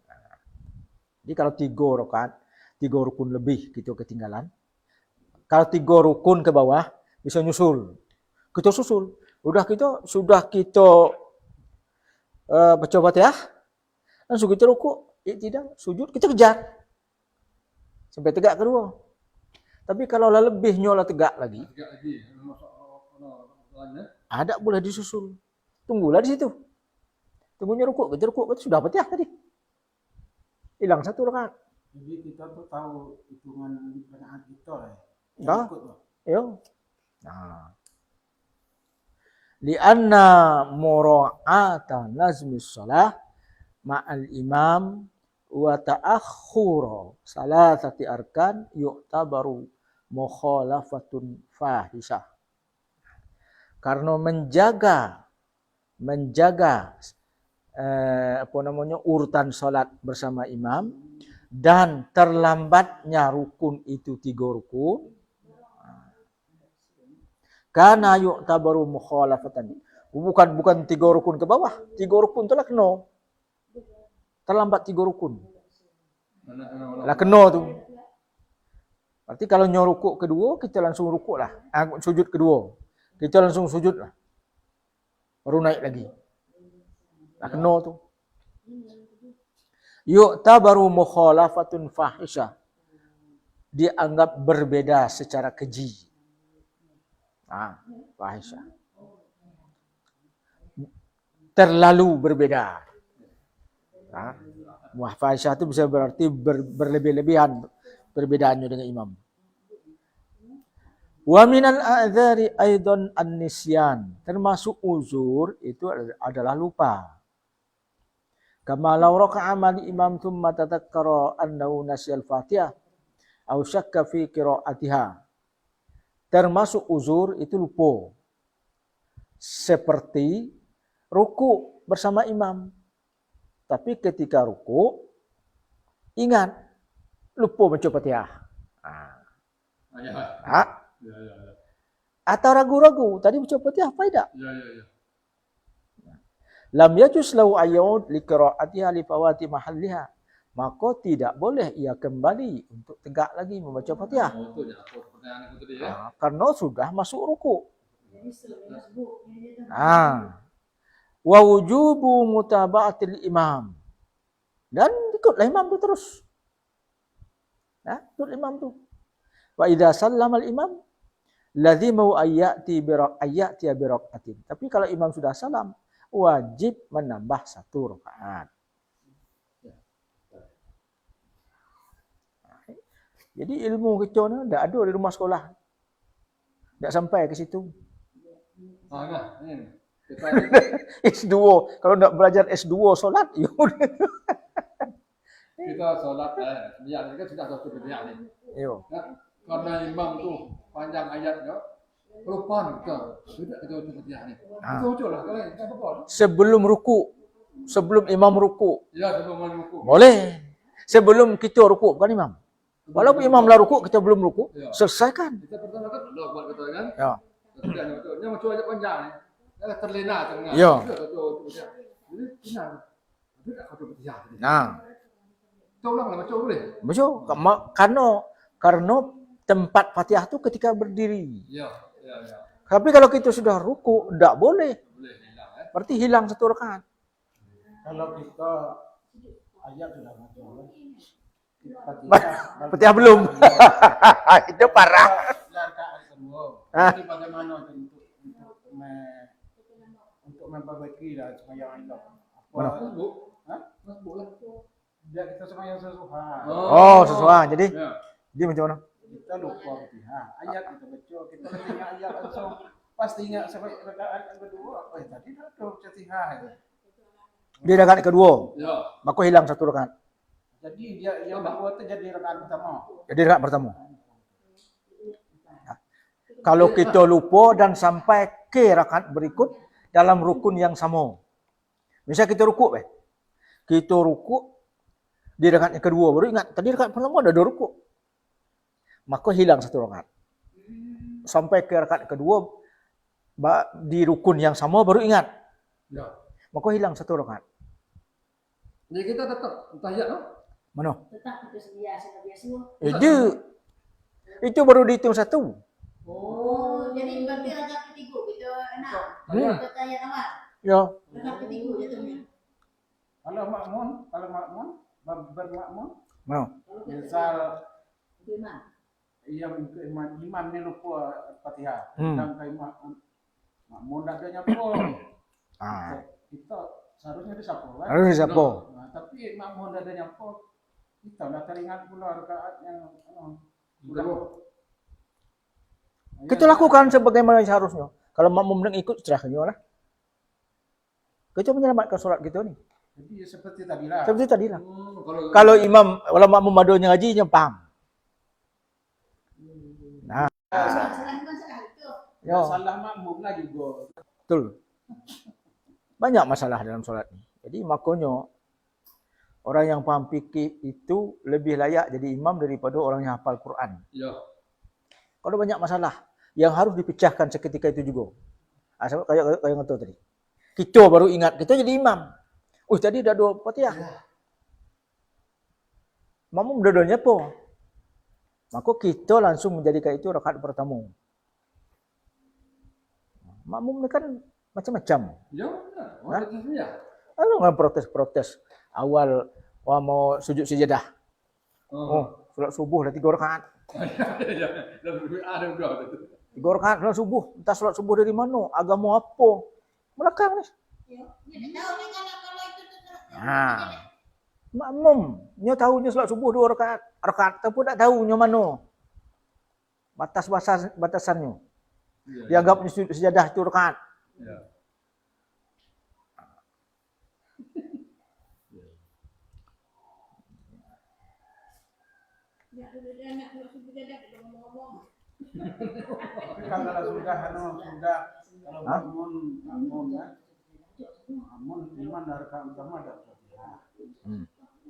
Nah, jadi kalau 3 rakaat, 3 rukun lebih kita ketinggalan. Kalau 3 rukun ke bawah bisa nyusul. Kita susul. Sudah kita baca Fatihah, langsung kita rukuk, tidak sujud, kita kejar sampai tegak kedua. Tapi kalau lah lebih nyola tegak lagi, ada boleh disusul. Tunggulah di situ. Tunggunya rukuk, kita sudah Fatihah tadi. Hilang 1 rakaat. Jadi kita tuh tahu hitungan rakaat kita lah. Ya. Nah. Lianna mura'ata nazmis shalah ma'al imam wa ta'akhkhura salasati arkan yu'tabaru mukhalafatun fahisyah. Karena menjaga urutan salat bersama imam dan terlambatnya rukun itu 3 rukun, karena yu'tabaru mukhalafatan. Bukan 3 rukun ke bawah. 3 rukun tu lah kena. Terlambat 3 rukun. Lah kena tu. Berarti kalau nyo rukuk kedua, kita langsung rukuk lah. Sujud kedua. Kita langsung sujud lah. Baru naik lagi. Lah kena tu. Yu'tabaru mukhalafatun fahisyah. Dianggap berbeda secara keji. Fahisyah. Terlalu berbeda. Fahisyah itu bisa berarti berlebih-lebihan perbedaannya dengan imam. Wa minal a'dzari aidan an-nisyan. Termasuk uzur itu adalah lupa. Kama law raka'a mali imam thumma tadhakkara annahu nasiyal Fatihah aw syakka fi qira'atiha. Termasuk uzur itu lupa. Seperti rukuk bersama imam. Tapi ketika rukuk, ingat, lupa baca Fatihah. Atau ragu-ragu, tadi baca Fatihah apa tidak? Lam yajuz lahu ayyud li qira'atiha li fawati mahalliha. Maka tidak boleh ia kembali untuk tegak lagi membaca Fatihah. Karena sudah masuk rukuk. Wa wujubu mutaba'atil imam. Dan ikutlah imam tu terus. Ikut imam tu. Wa idza sallama al-imam lazimu ayyati bi rak'atin. Tapi kalau imam sudah salam, wajib menambah 1 rakaat. Jadi ilmu kita ni tak ada di rumah sekolah. Tak sampai ke situ. S2. Kalau nak belajar S2 solat, kita solat biar kan sudah satu biar ni. Karena imam tu panjang ayatnya, kelupaan kita tidak kita baca biar ni. Betul lah kalau kita apa? Sebelum imam rukuk. Ya, sebelum imam rukuk. Boleh. Sebelum kita rukuk bukan imam. Walaupun imam lah rukuk, kita belum rukuk, selesaikan. Kita pertama kan Allah buat kata kan? Ya. Sudah betul. Yang macam ayat panjang ni. Dah terlena tengah. Ya. Jadi kenal. Itu tak kata Fatihah. Nah. Tolonglah macam boleh. Betul. Karena tempat Fatihah tu ketika berdiri. Ya. Tapi kalau kita sudah rukuk, tak boleh. Boleh hilang Berarti hilang 1 rakaat. Kalau kita ayat sudah baca, Fatihah belum. Itu parah. Rakaat kedua. Jadi bagaimana untuk untuk memperbaiki dah sembahyang Allah. Mana? Masbuk. Hah? Masbuk lah. Dia kita sembahyang sesuai. Oh, sesuai. Jadi Ya. dia macam mana? Kita lupa Fatihah. Ayat kita baca, kita ingat ayat langsung. Pasti ingat sampai rakaat yang kedua. Tadi dah ada Fatihah. Dia rakaat kedua. Ya. Maka hilang satu rakaat. Jadi dia yang kedua tu jadi rakaat pertama. Jadi rakaat pertama. Kalau kita lupa dan sampai ke rakaat berikut dalam rukun yang sama. Misal kita rukuk Kita rukuk di rakaat yang kedua baru ingat tadi rakaat pertama ada 2 rukuk. Maka hilang satu rakaat. Sampai ke rakaat kedua di rukun yang sama baru ingat. Ya. Maka hilang satu rakaat. Jadi kita tetap tahiyat no? Mana? Tetap itu biasa. Itu baru dihitung satu. Oh, jadi berarti rakaat ketiga kita enak. Kita tanya awal. Ya. Rakaat ketiga jatuhnya. Kalau makmun, bermakmun, Mana? Kalau kita misal imam. imam ni lupa Fatihah. Hmm. Dan ke makmun dah ada nyapa. Ah, Kita seharusnya disapa kan? harus siapa? Nah, tapi makmun dah ada nyapa. Kita dah teringat pula rakaat yang sudah. Kita lakukan sebagaimana seharusnya. Kalau makmum nak ikut serahnya lah. Kita menyelamatkan solat kita ni. Jadi seperti tadi lah. Seperti tadi lah. Kalau Kalau imam, kalau makmum madonya ngaji, dia faham. Nah, Salah bukan salah itu. ya, Salah makmum lah juga. betul. Banyak masalah dalam solat ni. Jadi makanya orang yang faham fikih itu lebih layak jadi imam daripada orang yang hafal Quran. ya. Kalau banyak masalah yang harus dipecahkan seketika itu juga. Kayak yang kata tadi. Kita baru ingat, kita jadi imam. Tadi dah 2 Fatihah. Makmum dua-duanya apa? Maka kita langsung menjadikan itu rakaat pertama. Makmum ni kan macam-macam. Ya. Orang ya. Ada orang protes-protes. Awal mau sujud sejadah. Solat subuh dah 3 rakaat. Ya. Ada juga. 3 rakaat solat subuh. Entah solat subuh dari mana, agama apa. Belakang ni. Ya, dia tahu ni kalau itu Makmum, dia tahunya solat subuh 2 rakaat. Rakaat tu tak tahu nya mana. Batasannya. Dia anggap sujud sejadah itu rakaat. Ya. Tapi kalau sudah kalau makmun ya. Makmun iman dari rakaat pertama ada Fatihah.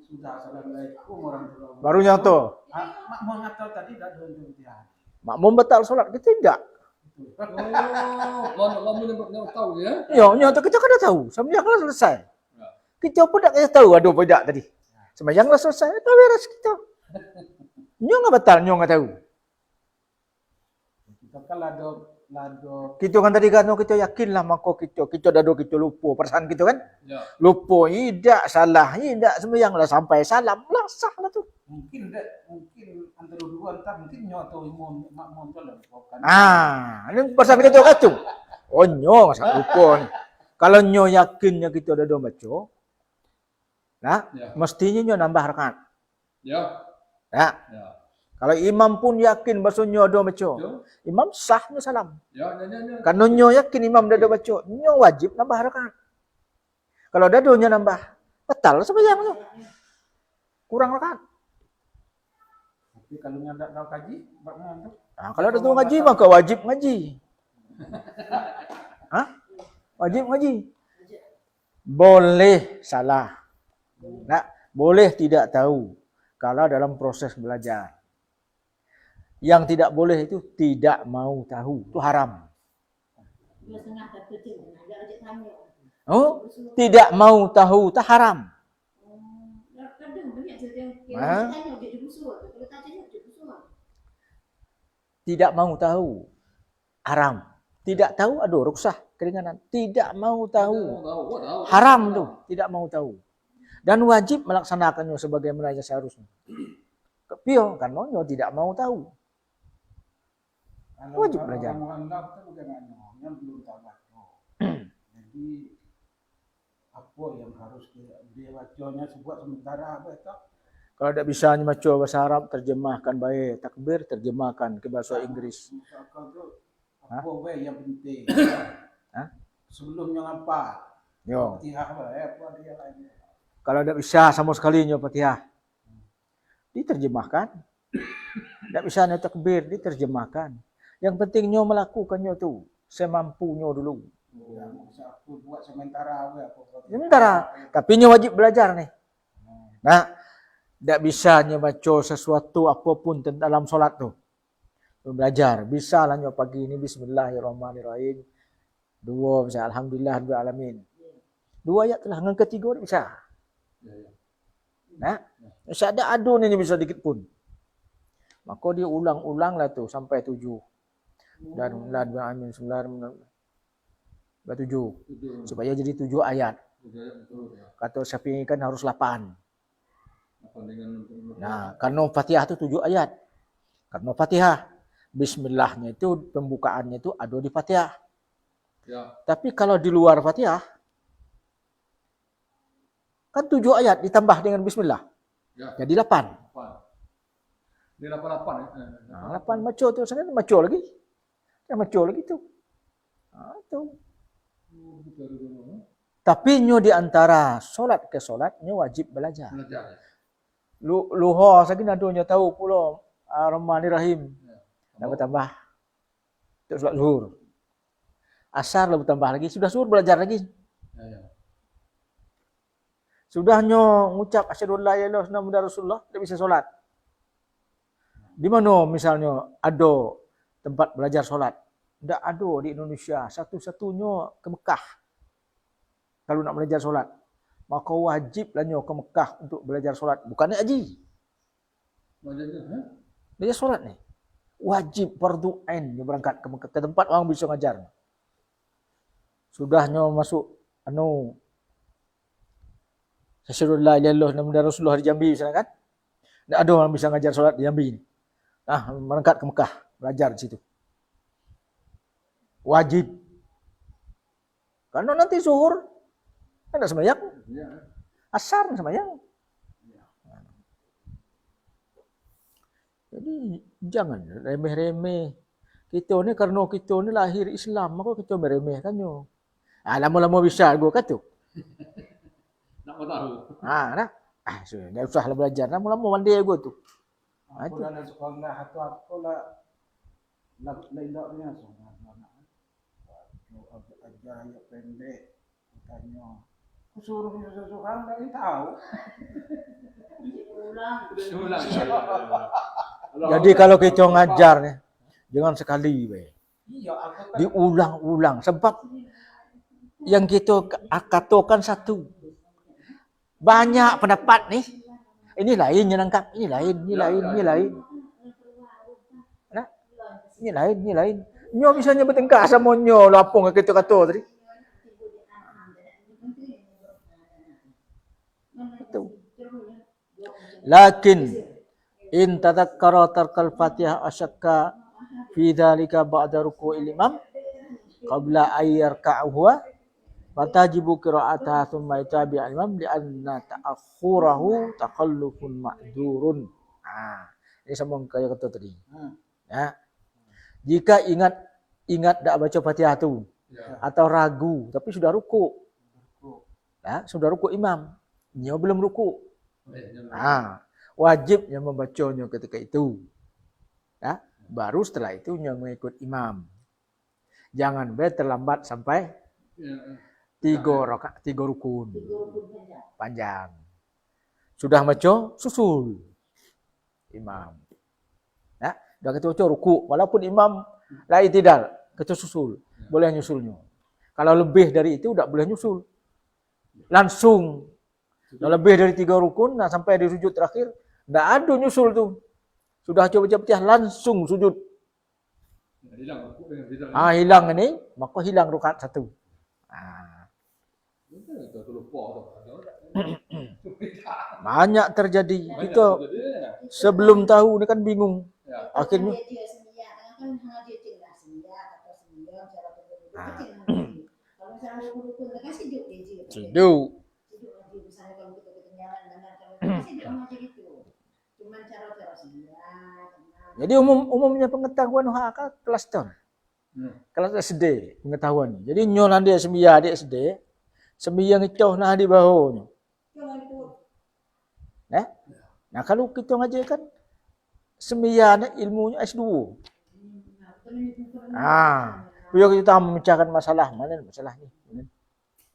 Sudah assalamualaikum warahmatullahi wabarakatuh. Baru nyata. Makmun atau tadi dah ada Fatihah. Makmum batal solat, kita tidak. Lama ni tahu ya. Ya, nyata kita kan dah tahu. Sembahyang dah selesai. Kita pun tak kaya tahu ada apa tak tadi. Sembahyang dah selesai, dah beres kita. Nyo enggak batal, nyo enggak tahu. Kita kan ada Kita kan tadi kan kita yakinlah maka kita dah kita lupa perasaan kita kan? Ya. Lupa, tidak salah, tidak sembahyang lah sampai salam lah sah lah tu. mungkin antara dua entah mungkin nyo atau imam makmum tu lah bukan. Ini pasal kita tu kacau. Oh nyo masa lupa ni. Kalau nyo yakinnya kita dah baca, nah, Ya. mestinya nyo nambah rakaat. Ya. Ya. Ya. Kalau imam pun yakin bahasa nyo ada baca, Betul. imam sahnya salam. Ya. Kalau nyo yakin imam dah ada baca, nyo wajib nambah rakaat. Kalau dah nya nambah, batal sembahyang tu. Kurang rakaat. Tapi kalau nyo tak tahu kaji makmum tu. Kalau ada tu ngaji maka wajib ngaji. Wajib ngaji. Boleh salah. Tak, boleh tidak tahu kalau dalam proses belajar. Yang tidak boleh itu tidak mau tahu, itu haram. 2,5 dah kecil, nak ajak tanya. Oh, tidak mau tahu, itu haram. Kadang banyak cerita yang tanya dia busuk, kalau tanya dia busuk. Tidak mau tahu, haram. Tidak tahu, aduh ruksah, keringanan. Tidak mau tahu, haram tu, tidak mau tahu. Dan wajib melaksanakannya sebagaimana yang seharusnya. Kepio, kan nyo tidak mau tahu. Wajib belajar. Orang tu bukan nyo belum tahu baca. Jadi Dia bacanya sebuat sementara apa itu? Kalau tidak bisa baca bahasa Arab, terjemahkan baik. Takbir, terjemahkan ke bahasa Inggris. Misalkan tu apa yang penting? Hah? Sebelumnya apa? Yo. Fatihah apa dia lagi? Kalau tidak bisa sama sekali nyo Fatihah, diterjemahkan. Tidak bisa nyo takbir, diterjemahkan. Yang penting nyo melakukannya tu semampunya dulu. Ya, bisa aku buat sementara apa? Sementara, tapi nyo wajib belajar nih. Nah, tidak bisa nyo baca sesuatu apapun dalam solat tu. Belajar, bisa lah nyo pagi ini Bismillahirrahmanirrahim. 2 bisa Alhamdulillahirabbil alamin. 2 ayat telah, yang ketiga bisa. Nah, masih ada adun ini bisa dikit pun. Maka dia ulang-ulang lah tu sampai 7. Dan amin 9 7 supaya jadi 7 ayat. Kata Syafi'i kan harus 8. Nah, karena Fatihah itu 7 ayat. Karena Fatihah Bismillahnya itu pembukaannya itu ada di Fatihah. Ya. Tapi kalau di luar Fatihah kan 7 ayat ditambah dengan Bismillah. Ya. Jadi 8. Ini 8 ya. Nah, 8 maco tu, sekarang maco lagi. Ya maco lagi tu. Nah, tu. Tapi nyo di antara solat ke solat nyo wajib belajar. Luhur lagi nado nyo tahu pula Ar-Rahmanir-Rahim. Nak bertambah. Untuk solat zuhur. Asar lah bertambah lagi, sudah zuhur belajar lagi. Sudah nyo ngucap asyhadu an la ilaha illallah Muhammadur Rasulullah, tidak bisa solat. Di mana misalnya ada tempat belajar solat? Tidak ada di Indonesia. Satu-satunya ke Mekah. Kalau nak belajar solat, maka wajiblah nyo ke Mekah untuk belajar solat. Bukan haji. Belajar solat ni. Wajib fardu ain nyo berangkat ke Mekah, ke tempat orang bisa ngajar. Sudah nyo masuk asyhadu an la ilaha illallah Muhammadur Rasulullah di Jambi misalnya kan? Tak ada orang bisa ngajar solat di Jambi ni. Berangkat ke Mekah, belajar di situ. Wajib. Karena nanti zuhur ada sembahyang. Asar sembahyang. Jadi jangan remeh-remeh. Kita ni karena kita ni lahir Islam, maka kita meremehkannya. Lama-lama bisa gua kata. Nak tahu. Nah. Sudah usahlah belajar. Lama-lama pandai gua tu. Aku dalam sekolah atau aku lah lain-lainnya semua. Ajar yang pendek. Tanya. Aku suruh orang tak tahu. Ulang. Jadi kalau kita ngajar ni, jangan sekali be. Iya, aku kan Diulang-ulang sebab yang kita katakan satu. Banyak pendapat ni. Ini lain yang nangkap, ini lain. Nah, ini lain. Nyo misalnya bertengkar sama nyo lapung kita kata tadi. Betul. Lakin in tadhakkara tarkal Fatihah asyakka fi dhalika ba'da ruku'il imam qabla ayyarka'uhu fatajibu qira'ataha thumma yatabi'al imam li'anna ta'akhurahu takhallufun ma'dzurun. Ini sambung kayak kata tadi. Ya. Jika ingat tak baca Fatihah tu atau ragu tapi sudah ruku'. Ya, sudah ruku' imam. Nyo belum ruku'. Wajibnya membacanya ketika itu. Ya, baru setelah itu nyo mengikut imam. Jangan terlambat sampai 3 rakaat, 3 rukun. Panjang. Sudah baca, susul imam. Ya, dah kita baca ruku, walaupun imam la i'tidal, kita susul. Boleh nyusulnya. Kalau lebih dari itu tak boleh nyusul. Langsung. Dah lebih dari 3 rukun, sampai di sujud terakhir, tak ada nyusul tu. Sudah baca Fatihah langsung sujud. Hilang ini, maka hilang rakaat 1. Banyak terjadi. Kita sebelum tahu ni kan bingung. Akhirnya Siduk. cara-cara sembilan. Jadi umumnya pengetahuan hak kelas tahun. Kelas SD pengetahuan. Jadi nyolan dia sembilan adik SD, sembilan itu nah di bawahnya. Nah kalau kita ngaji kan sembilan ilmunya S2. Biar kita memecahkan masalah mana masalah ni.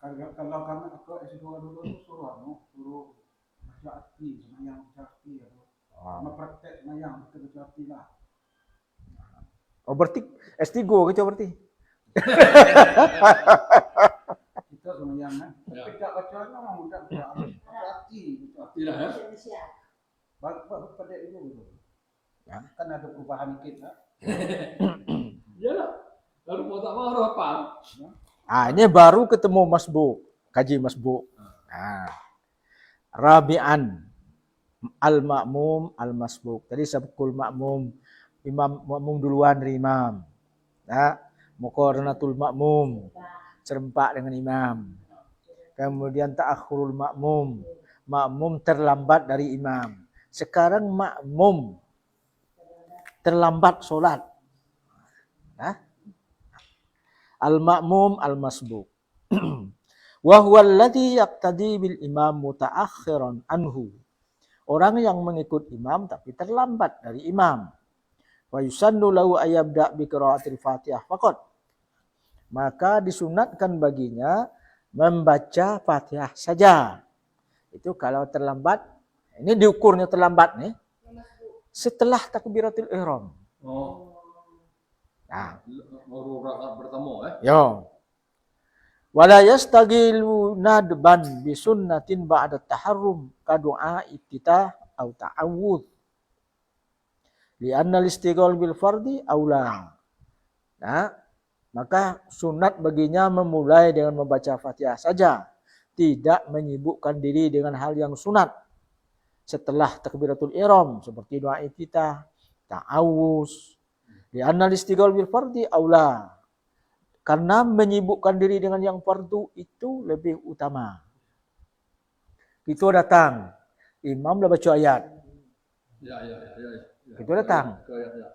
Kalau kami ke S2 dulu suruh baca arti, semayang baca arti, sama praktek semayang baca arti lah. Oh berarti S3 gitu berarti. Kita semayang kan, tapi tak baca memang tak baca arti, Arti lah ya. baru pada itu betul. Ya. Kan ada perubahan dikit lah. Iyalah. Baru mau tak mau harus hafal. Ini baru ketemu masbuk, kaji masbuk. Rabi'an al-ma'mum al-masbuk. Tadi sabqul ma'mum, imam makmum duluan dari imam. Muqaranatul ma'mum, serempak dengan imam. Kemudian ta'akhurul ma'mum, makmum terlambat dari imam. Sekarang makmum terlambat solat. Al-ma'mum al-masbuk. Wa huwa alladhi yaqtadi bil imam muta'akhiran anhu. Orang yang mengikut imam tapi terlambat dari imam. Wa yusannu lahu ayyabda bi qiraatil Fatihah faqat. Maka disunatkan baginya membaca Fatihah saja. Itu kalau terlambat. Ini diukurnya terlambat nih. Setelah takbiratul ihram. Nah, baru rakaat pertama Yo. Wala yastagilu nadban bi sunnatin ba'da taharrum ka du'a iftitah atau ta'awudz. Lianna al-istighal bil fardi aula. Nah, maka sunat baginya memulai dengan membaca Fatihah saja, tidak menyibukkan diri dengan hal yang sunat setelah takbiratul ihram seperti doa iftitah, ta'awudz. Lianna al-istighal bil fardi aula. Karena menyibukkan diri dengan yang fardu itu lebih utama. Kita datang, imam dah baca ayat. Ya. Kita datang. Ya.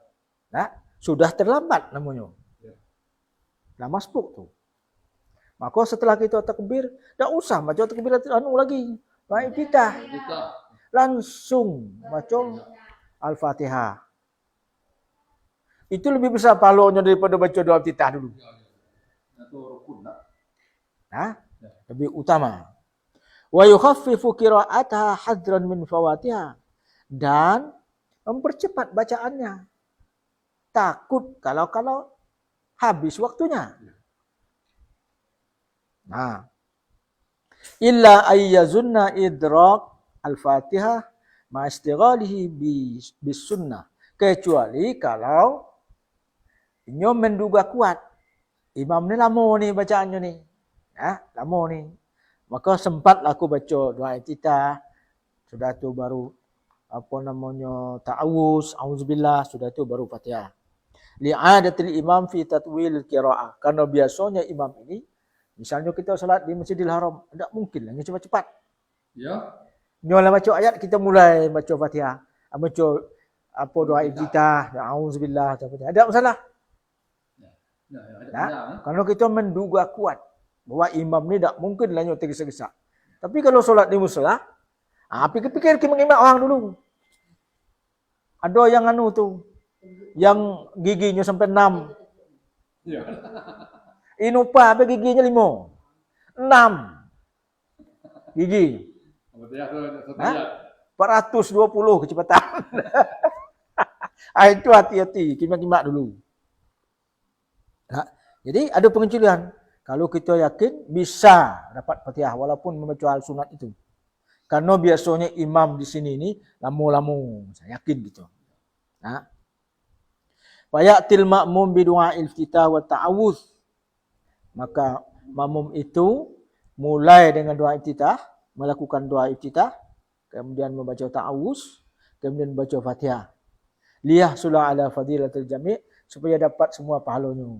Nah, sudah terlambat namanya. Dah masbuk tu. Maka setelah kita takbir, tak usah baca takbir lagi. Baik kita langsung baca Al-Fatihah. Itu lebih besar pahalanya daripada baca doa iftitah dulu. Itu rukun tak? Lebih utama. Wa yukhaffifu qira'ataha hadran min fawatiha. Dan mempercepat bacaannya. Takut kalau habis waktunya. Nah. Illa ayyazunna idrak al-Fatihah ma istighalihi bis sunnah. Kecuali kalau inyo menduga kuat. Imam ni lama ni bacaannya ni. Lama ni. Maka sempatlah aku baca doa iftitah. Sudah tu baru ta'awuz, auzubillah, sudah tu baru Fatihah. Li'adatil imam fi tatwil qiraah. Karena biasanya imam ini, misalnya kita salat di Masjidil Haram, tak mungkin lah cepat-cepat. Ya. Nyolah baca ayat, kita mulai baca Fatihah. Baca doa iftitah, auzubillah, ada masalah. Kalau kita menduga kuat bahwa imam ni tak mungkin lah tergesa-gesa. Tapi kalau solat di musala, pikir-pikir mengimak orang dulu. Ada yang tu, yang giginya sampai 6. Ya. Inupa apa giginya 5. 6 gigi. Fatihah 420 kecepatan. Itu hati-hati, kimak-kimak dulu. Jadi ada pengecualian. Kalau kita yakin bisa dapat Fatihah walaupun membaca hal sunat itu. Karena biasanya imam di sini ni lama-lama. Saya yakin gitu. Wa ya'til ma'mum bi du'a'il iftitah wa ta'awudz. Maka makmum itu mulai dengan doa iftitah, melakukan doa iftitah, kemudian membaca ta'awudz, kemudian membaca Fatihah. Liyah sulah ala fadilatul jami' supaya dapat semua pahalanya.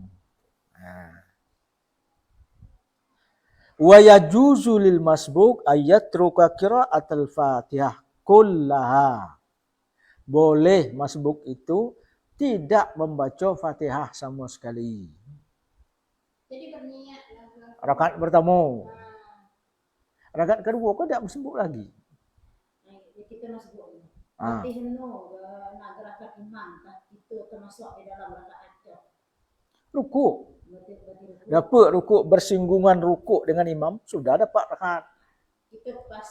Wa yajuzu lil masbuk ayatruka qira'atul Fatihah kullaha. boleh masbuk itu tidak membaca Fatihah sama sekali. Jadi berniat Rakaat pertama. Rakaat kedua kau tak masbuk lagi. kita masbuk. Ah. Berarti heno nak gerakan imam itu termasuk di dalam rakaat itu. Rukuk. Berarti Dapat rukuk bersinggungan rukuk dengan imam, sudah dapat rakaat. itu pas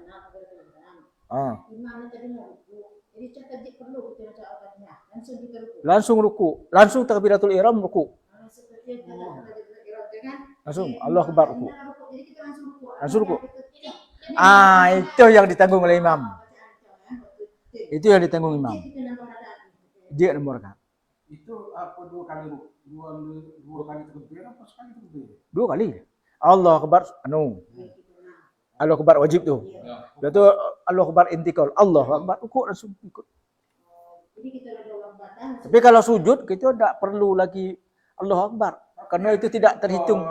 nak gerakan. Ah. Imam tadi mau rukuk. Jadi contoh dia perlu kita baca Al-Fatihah. Langsung kita rukuk. Langsung rukuk. Langsung takbiratul ihram rukuk. Langsung Allah Akbar rukuk. Jadi kita langsung rukuk. Langsung rukuk. Itu yang ditanggung oleh imam. Itu yang ditanggung imam. Dia nombor rakaat. Itu apa dua kali takbir apa sekali takbir? 2 kali. Allah Akbar Allah Akbar wajib tu. Lepas tu Allah Akbar intikal. Allah Akbar rukuk langsung ikut. Jadi kita ada lambatan. Tapi kalau sujud kita tak perlu lagi Allah Akbar. Karena itu tidak terhitung.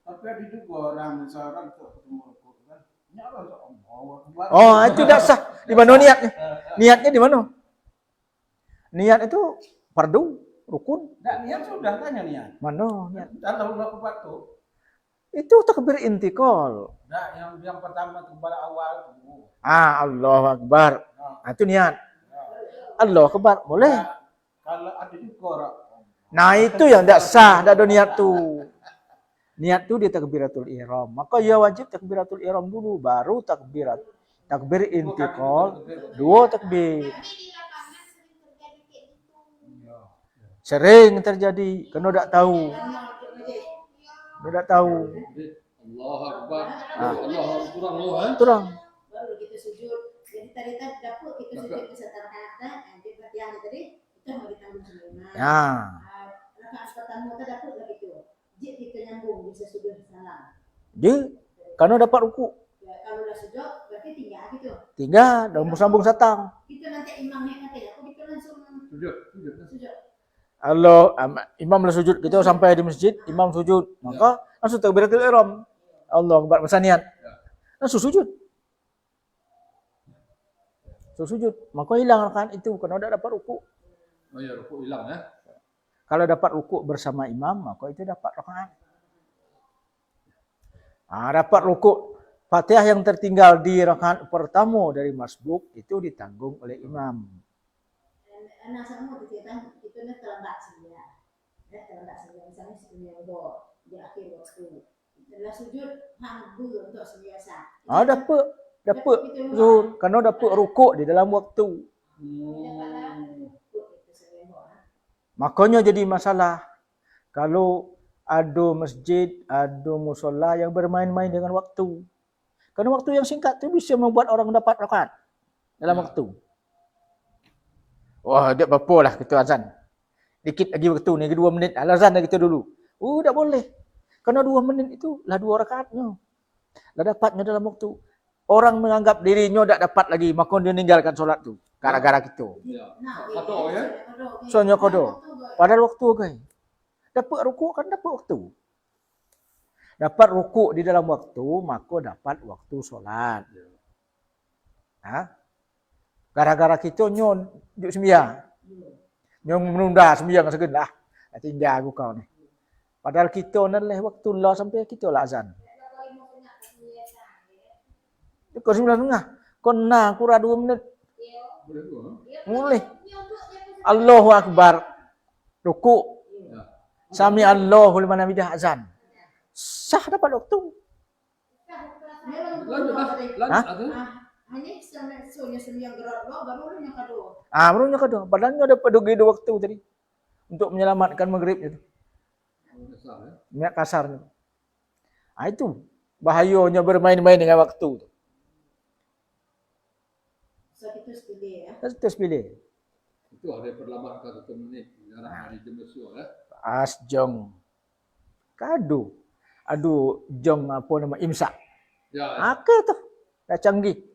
Tapi ada juga orang misalkan ketemu rukuk kan. Ini apa Allah Akbar. Oh, itu tak sah. Di mana niatnya? Niatnya di mana? Niat itu fardu, rukun. Tak niat sudah tanya niat. Mana niat? Dan Allah Akbar tu. Itu takbir intikal. Nah, yang pertama kepada awal tu. Allah Akbar. Itu niat. Allah Akbar boleh. Nah, kalau ada juga orang. Nah, itu yang tak sah, tak ada niat tu. Niat tu dia takbiratul ihram. Maka ya wajib takbiratul ihram dulu baru takbir intikal, 2 takbir. Sering terjadi kerana tak tahu. Dia tak tahu. Allah Akbar. Allah kurang loh. Turang. Baru kita sujud. Jadi tadi dapat kita sujud beserta rakaat. Jadi Fatihah tadi kita mau ditanggung semua. Ya. Rakaat pertama kita dapat lagi tu. Jika kita nyambung bisa sujud salam. Dia kerana dapat rukuk. Ya, kalau dah sujud berarti tinggal gitu. Tinggal dan sambung satang. Kita nanti imamnya kata aku kita langsung Sujud. sujud. Allah imam lah sujud, kita sampai di masjid, imam sujud, maka langsung takbiratul ihram. Allah Akbar masa niat. Langsung sujud. Sujud. Maka hilang rakaat itu kerana tak dapat rukuk. Oh ya, rukuk hilang ya. Kalau dapat rukuk bersama imam, maka itu dapat rakaat. Dapat rukuk Fatihah yang tertinggal di rakaat pertama dari masbuk itu ditanggung oleh imam. Anak sama kita nak terlambat sebenarnya. Terlambat sebenarnya misalnya sebenarnya di akhir waktu. Setelah sujud hang dulu untuk sembiasa. Dapat zuhur kerana dapat rukuk di dalam waktu. Makanya jadi masalah kalau ada masjid, ada musola yang bermain-main dengan waktu. Kerana waktu yang singkat tu bisa membuat orang dapat rakaat dalam waktu. Wah, dia berapa lah kita azan. Dikit lagi waktu ni, 2 minit. Azan dah kita dulu. Tak boleh. Kerana 2 minit itu lah 2 rakaatnya. Dah dapatnya dalam waktu. Orang menganggap dirinya tak dapat lagi, maka dia meninggalkan solat tu. Gara-gara kita. Ya. Kodo ya. Soalnya kodo. Padahal waktu kan. Dapat rukuk kan dapat waktu. Dapat rukuk di dalam waktu, maka dapat waktu solat. Gara-gara kita nyon juk sembiang. Nyon menunda sembiang segendah. Tinggal aku kau ni. Padahal kita nan leh waktu lah sampai kita lah azan. Kau 9.30. Kau nak kurang 2 minit. Boleh. Allahu Akbar. Rukuk. Sami Allahu liman hamidah azan. Sah dapat waktu. Lanjut. Hanya soalnya sembiang gerak baru yang kedua. Barunya kedua. Padahalnya dapat 2 waktu tadi. Untuk menyelamatkan maghrib itu. Niat kasarnya. Itu bahayanya bermain-main dengan waktu. So kita pilih ya. Terus pilih. Itu ada perlambatkan 1 menit. Jarang hari jemesu ya. Jong. Kado. Aduh, jong apa nama imsak. Ya. Ke tu. Dah canggih.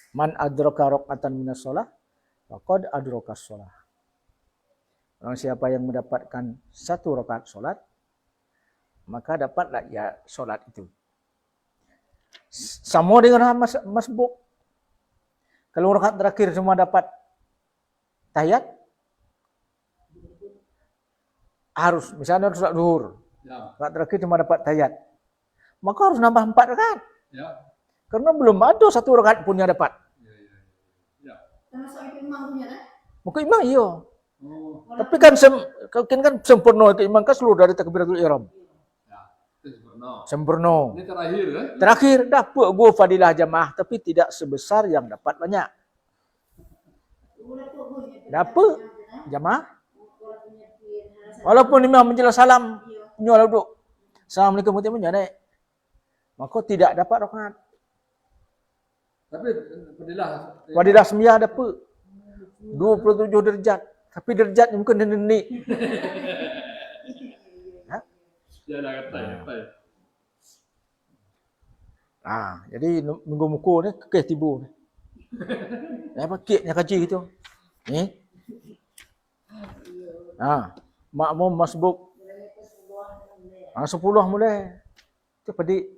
Man adraka raqatan minas shalah faqad adraka shalah. Orang siapa yang mendapatkan 1 rakaat solat, maka dapatlah ya solat itu. Sama dengan masbuk. Kalau rakaat terakhir semua dapat tahiyat, harus, misalnya harus sholat zuhur, Ya. rakaat terakhir cuma dapat tahiyat, maka harus nambah 4 rakaat. Ya. Karena belum ada 1 rakaat pun yang dapat. Ya. Termasuk itu imam punya kan? Maka imam iya. Oh, Tapi kan sempurna itu imam kan seluruh dari takbiratul ihram. ya. Itu sempurna. Sempurna. Ini terakhir kan? Terakhir dapat gua fadilah jamaah tapi tidak sebesar yang dapat banyak. Dapat jamaah. Walaupun imam menjelas salam, nyala duduk. Assalamualaikum warahmatullahi wabarakatuh. Maka tidak dapat rakaat. Tapi fadilah Fadilah sembiah dapat 27 derajat. Tapi derajatnya mungkin nenek. ya dah kata. Jadi minggu muka ni kekeh tiba ni. Apa keknya kaji gitu. Ni. Makmum masbuk. 10 mulai. Tu pedik.